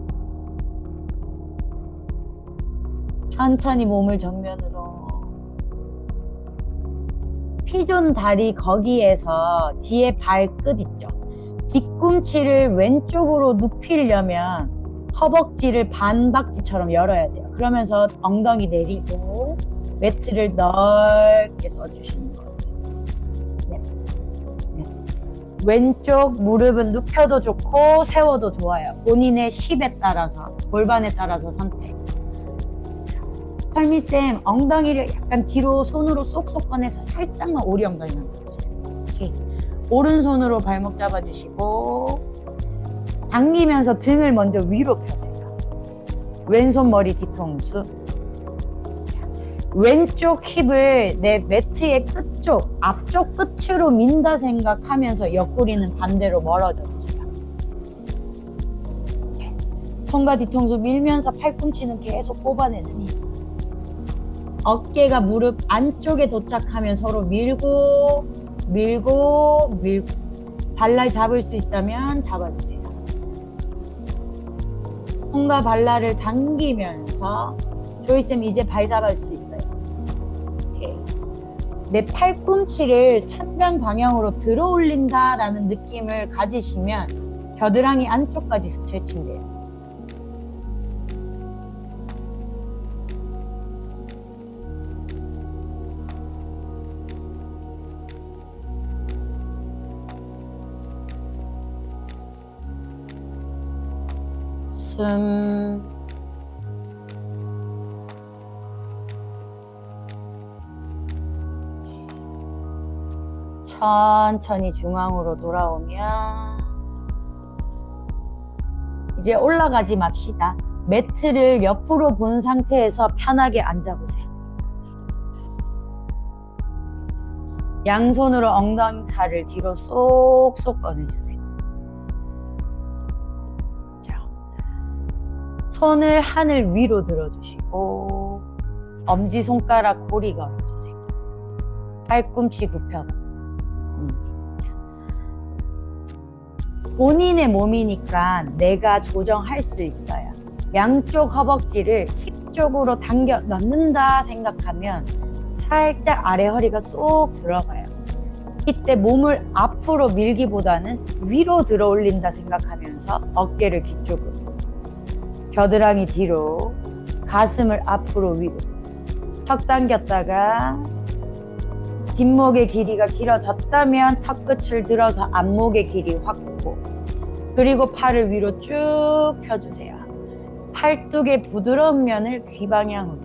천천히 몸을 정면으로. 피존 다리 거기에서 뒤에 발끝 있죠? 뒤꿈치를 왼쪽으로 눕히려면 허벅지를 반박지처럼 열어야 돼요. 그러면서 엉덩이 내리고 매트를 넓게 써주시는 거예요. 네. 네. 왼쪽 무릎은 눕혀도 좋고 세워도 좋아요. 본인의 힙에 따라서, 골반에 따라서 선택. 설미쌤, 엉덩이를 약간 뒤로 손으로 쏙쏙 꺼내서 살짝만 오리 엉덩이 만들어주세요. 오케이. 오른손으로 발목 잡아주시고 당기면서 등을 먼저 위로 펴세요. 왼손 머리 뒤통수. 자, 왼쪽 힙을 내 매트의 끝쪽, 앞쪽 끝으로 민다 생각하면서 옆구리는 반대로 멀어져 주세요. 손과 뒤통수 밀면서 팔꿈치는 계속 뽑아내는 힘. 어깨가 무릎 안쪽에 도착하면 서로 밀고 밀고 밀고. 발날 잡을 수 있다면 잡아주세요. 손과 발날을 당기면서 조이쌤 이제 발 잡을 수 있어요. 오케이. 내 팔꿈치를 천장 방향으로 들어 올린다라는 느낌을 가지시면 겨드랑이 안쪽까지 스트레칭 돼요. 숨. 천천히 중앙으로 돌아오면 이제 올라가지 맙시다. 매트를 옆으로 본 상태에서 편하게 앉아보세요. 양손으로 엉덩이 살을 뒤로 쏙쏙 꺼내주세요. 자, 손을 하늘 위로 들어주시고 엄지손가락 고리 걸어주세요. 팔꿈치 굽혀. 본인의 몸이니까 내가 조정할 수 있어요. 양쪽 허벅지를 힙 쪽으로 당겨 넣는다 생각하면 살짝 아래 허리가 쏙 들어가요. 이때 몸을 앞으로 밀기보다는 위로 들어 올린다 생각하면서 어깨를 뒤쪽으로, 겨드랑이 뒤로, 가슴을 앞으로 위로 턱 당겼다가 뒷목의 길이가 길어졌다면 턱끝을 들어서 앞목의 길이 확보, 그리고 팔을 위로 쭉 펴주세요. 팔뚝의 부드러운 면을 귀 방향으로.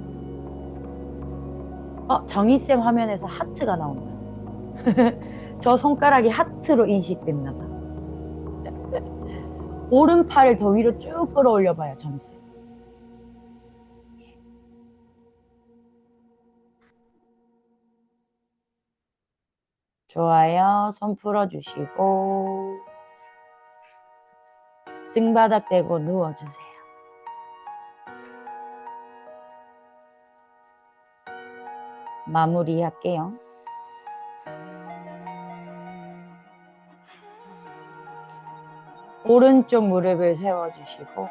정희쌤 화면에서 하트가 나온다. 저 손가락이 하트로 인식됐나 봐. 오른팔을 더 위로 쭉 끌어올려 봐요, 정희쌤. 좋아요. 손 풀어주시고 등바닥 대고 누워주세요. 마무리할게요. 오른쪽 무릎을 세워주시고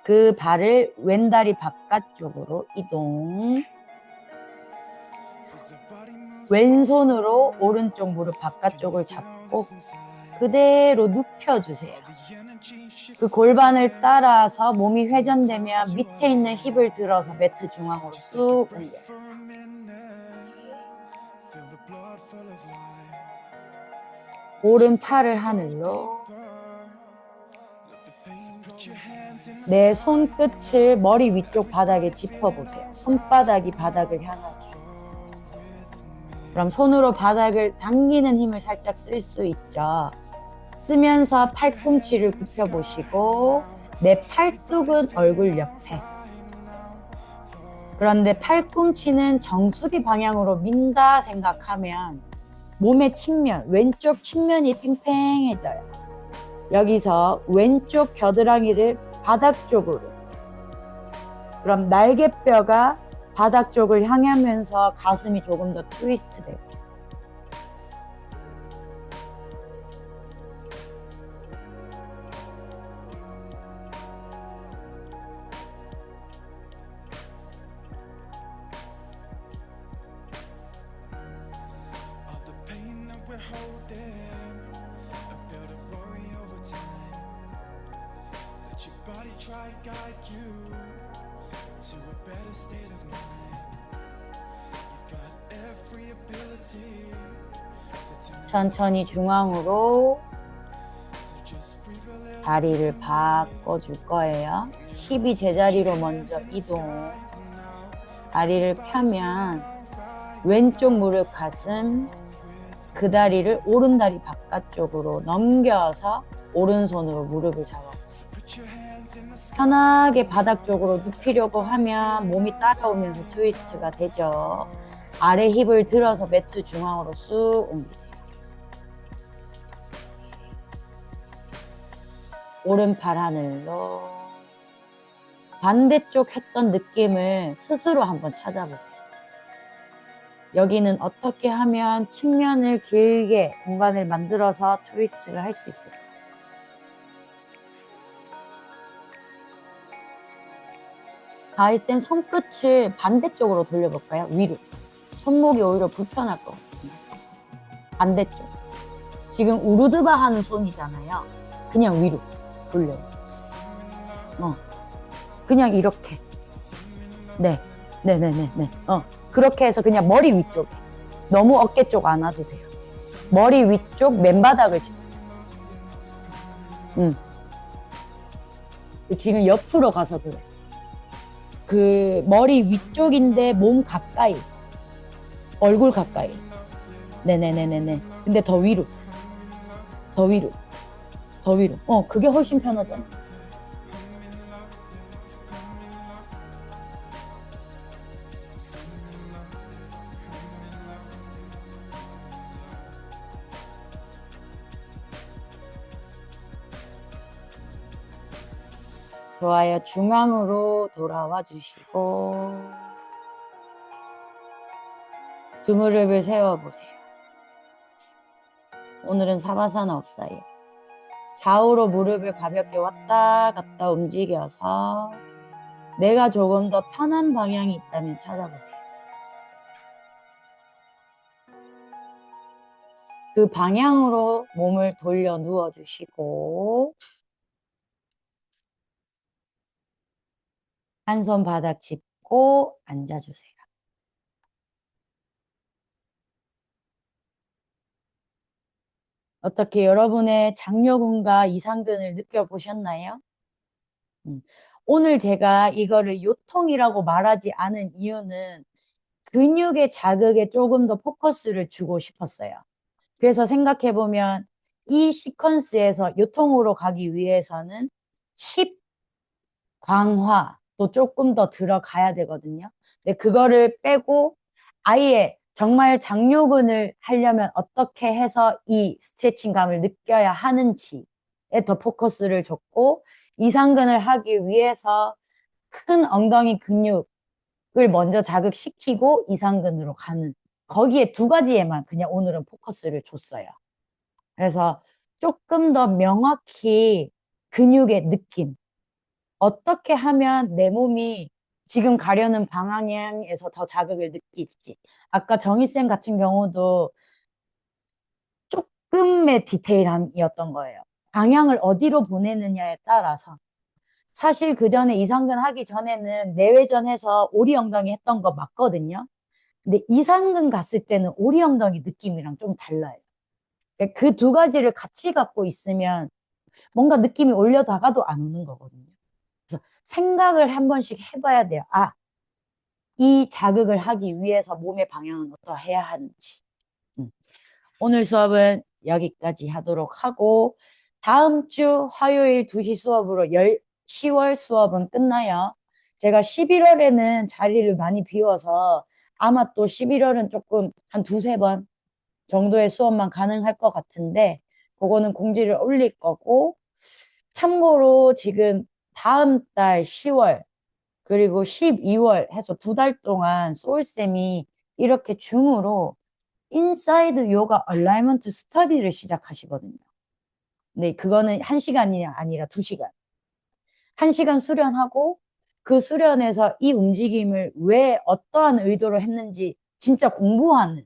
그 발을 왼다리 바깥쪽으로 이동. 왼손으로 오른쪽 무릎 바깥쪽을 잡고 그대로 눕혀주세요. 그 골반을 따라서 몸이 회전되면 밑에 있는 힙을 들어서 매트 중앙으로 쑥 올려요. 오른팔을 하늘로, 내 손끝을 머리 위쪽 바닥에 짚어보세요. 손바닥이 바닥을 향하게. 그럼 손으로 바닥을 당기는 힘을 살짝 쓸 수 있죠. 쓰면서 팔꿈치를 굽혀보시고 내 팔뚝은 얼굴 옆에. 그런데 팔꿈치는 정수리 방향으로 민다 생각하면 몸의 측면, 왼쪽 측면이 팽팽해져요. 여기서 왼쪽 겨드랑이를 바닥 쪽으로. 그럼 날개뼈가 바닥 쪽을 향하면서 가슴이 조금 더 트위스트 되고. 천천히 중앙으로 다리를 바꿔줄 거예요. 힙이 제자리로 먼저 이동. 다리를 펴면 왼쪽 무릎 가슴, 그 다리를 오른다리 바깥쪽으로 넘겨서 오른손으로 무릎을 잡아보세요. 편하게 바닥 쪽으로 눕히려고 하면 몸이 따라오면서 트위스트가 되죠. 아래 힙을 들어서 매트 중앙으로 쑥 옮기세요. 오른팔 하늘로. 반대쪽 했던 느낌을 스스로 한번 찾아보세요. 여기는 어떻게 하면 측면을 길게 공간을 만들어서 트위스트를 할 수 있을까요? 가위쌤 손끝을 반대쪽으로 돌려볼까요? 위로. 손목이 오히려 불편할 것 같아요. 반대쪽. 지금 우르드바 하는 손이잖아요. 그냥 위로 돌려요. 그냥 이렇게. 네. 그렇게 해서 그냥 머리 위쪽에. 너무 어깨 쪽 안 와도 돼요. 머리 위쪽 맨바닥을 짚어요. 지금 옆으로 가서 들어. 그 머리 위쪽인데 몸 가까이. 얼굴 가까이. 네네네네네. 근데 더 위로. 더 위로. 더 위로. 그게 훨씬 편하잖아. 좋아요. 중앙으로 돌아와 주시고 두 무릎을 세워보세요. 오늘은 사바사나 없어요. 좌우로 무릎을 가볍게 왔다 갔다 움직여서 내가 조금 더 편한 방향이 있다면 찾아보세요. 그 방향으로 몸을 돌려 누워주시고 한 손 바닥 짚고 앉아주세요. 어떻게 여러분의 장요근과 이상근을 느껴보셨나요? 오늘 제가 이거를 요통이라고 말하지 않은 이유는 근육의 자극에 조금 더 포커스를 주고 싶었어요. 그래서 생각해보면 이 시퀀스에서 요통으로 가기 위해서는 힙 광화도 조금 더 들어가야 되거든요. 근데 그거를 빼고 아예 정말 장요근을 하려면 어떻게 해서 이 스트레칭감을 느껴야 하는지에 더 포커스를 줬고 이상근을 하기 위해서 큰 엉덩이 근육을 먼저 자극시키고 이상근으로 가는 거기에 두 가지에만 그냥 오늘은 포커스를 줬어요. 그래서 조금 더 명확히 근육의 느낌, 어떻게 하면 내 몸이 지금 가려는 방향에서 더 자극을 느낄지. 아까 정희쌤 같은 경우도 조금의 디테일함이었던 거예요. 방향을 어디로 보내느냐에 따라서. 사실 그 전에 이상근 하기 전에는 내외전해서 오리 엉덩이 했던 거 맞거든요. 근데 이상근 갔을 때는 오리 엉덩이 느낌이랑 좀 달라요. 그 두 가지를 같이 갖고 있으면 뭔가 느낌이 올려다가도 안 오는 거거든요. 그래서 생각을 한 번씩 해봐야 돼요. 아, 이 자극을 하기 위해서 몸의 방향은 어떠해야 하는지. 오늘 수업은 여기까지 하도록 하고 다음 주 화요일 2시 수업으로 10월 수업은 끝나요. 제가 11월에는 자리를 많이 비워서 아마 또 11월은 조금 한 두세 번 정도의 수업만 가능할 것 같은데 그거는 공지를 올릴 거고 참고로 지금 다음 달 10월 그리고 12월 해서 2달 동안 소울쌤이 이렇게 줌으로 인사이드 요가 얼라이먼트 스터디를 시작하시거든요. 근데 그거는 1시간이 아니라 2시간. 1시간 수련하고 그 수련에서 이 움직임을 왜 어떠한 의도로 했는지 진짜 공부하는.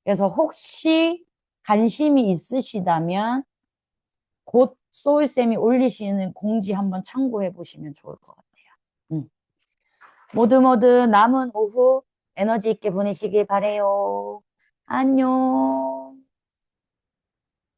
그래서 혹시 관심이 있으시다면 곧 소울쌤이 올리시는 공지 한번 참고해 보시면 좋을 것 같아요. 음. 모두 남은 오후 에너지 있게 보내시길 바래요. 안녕.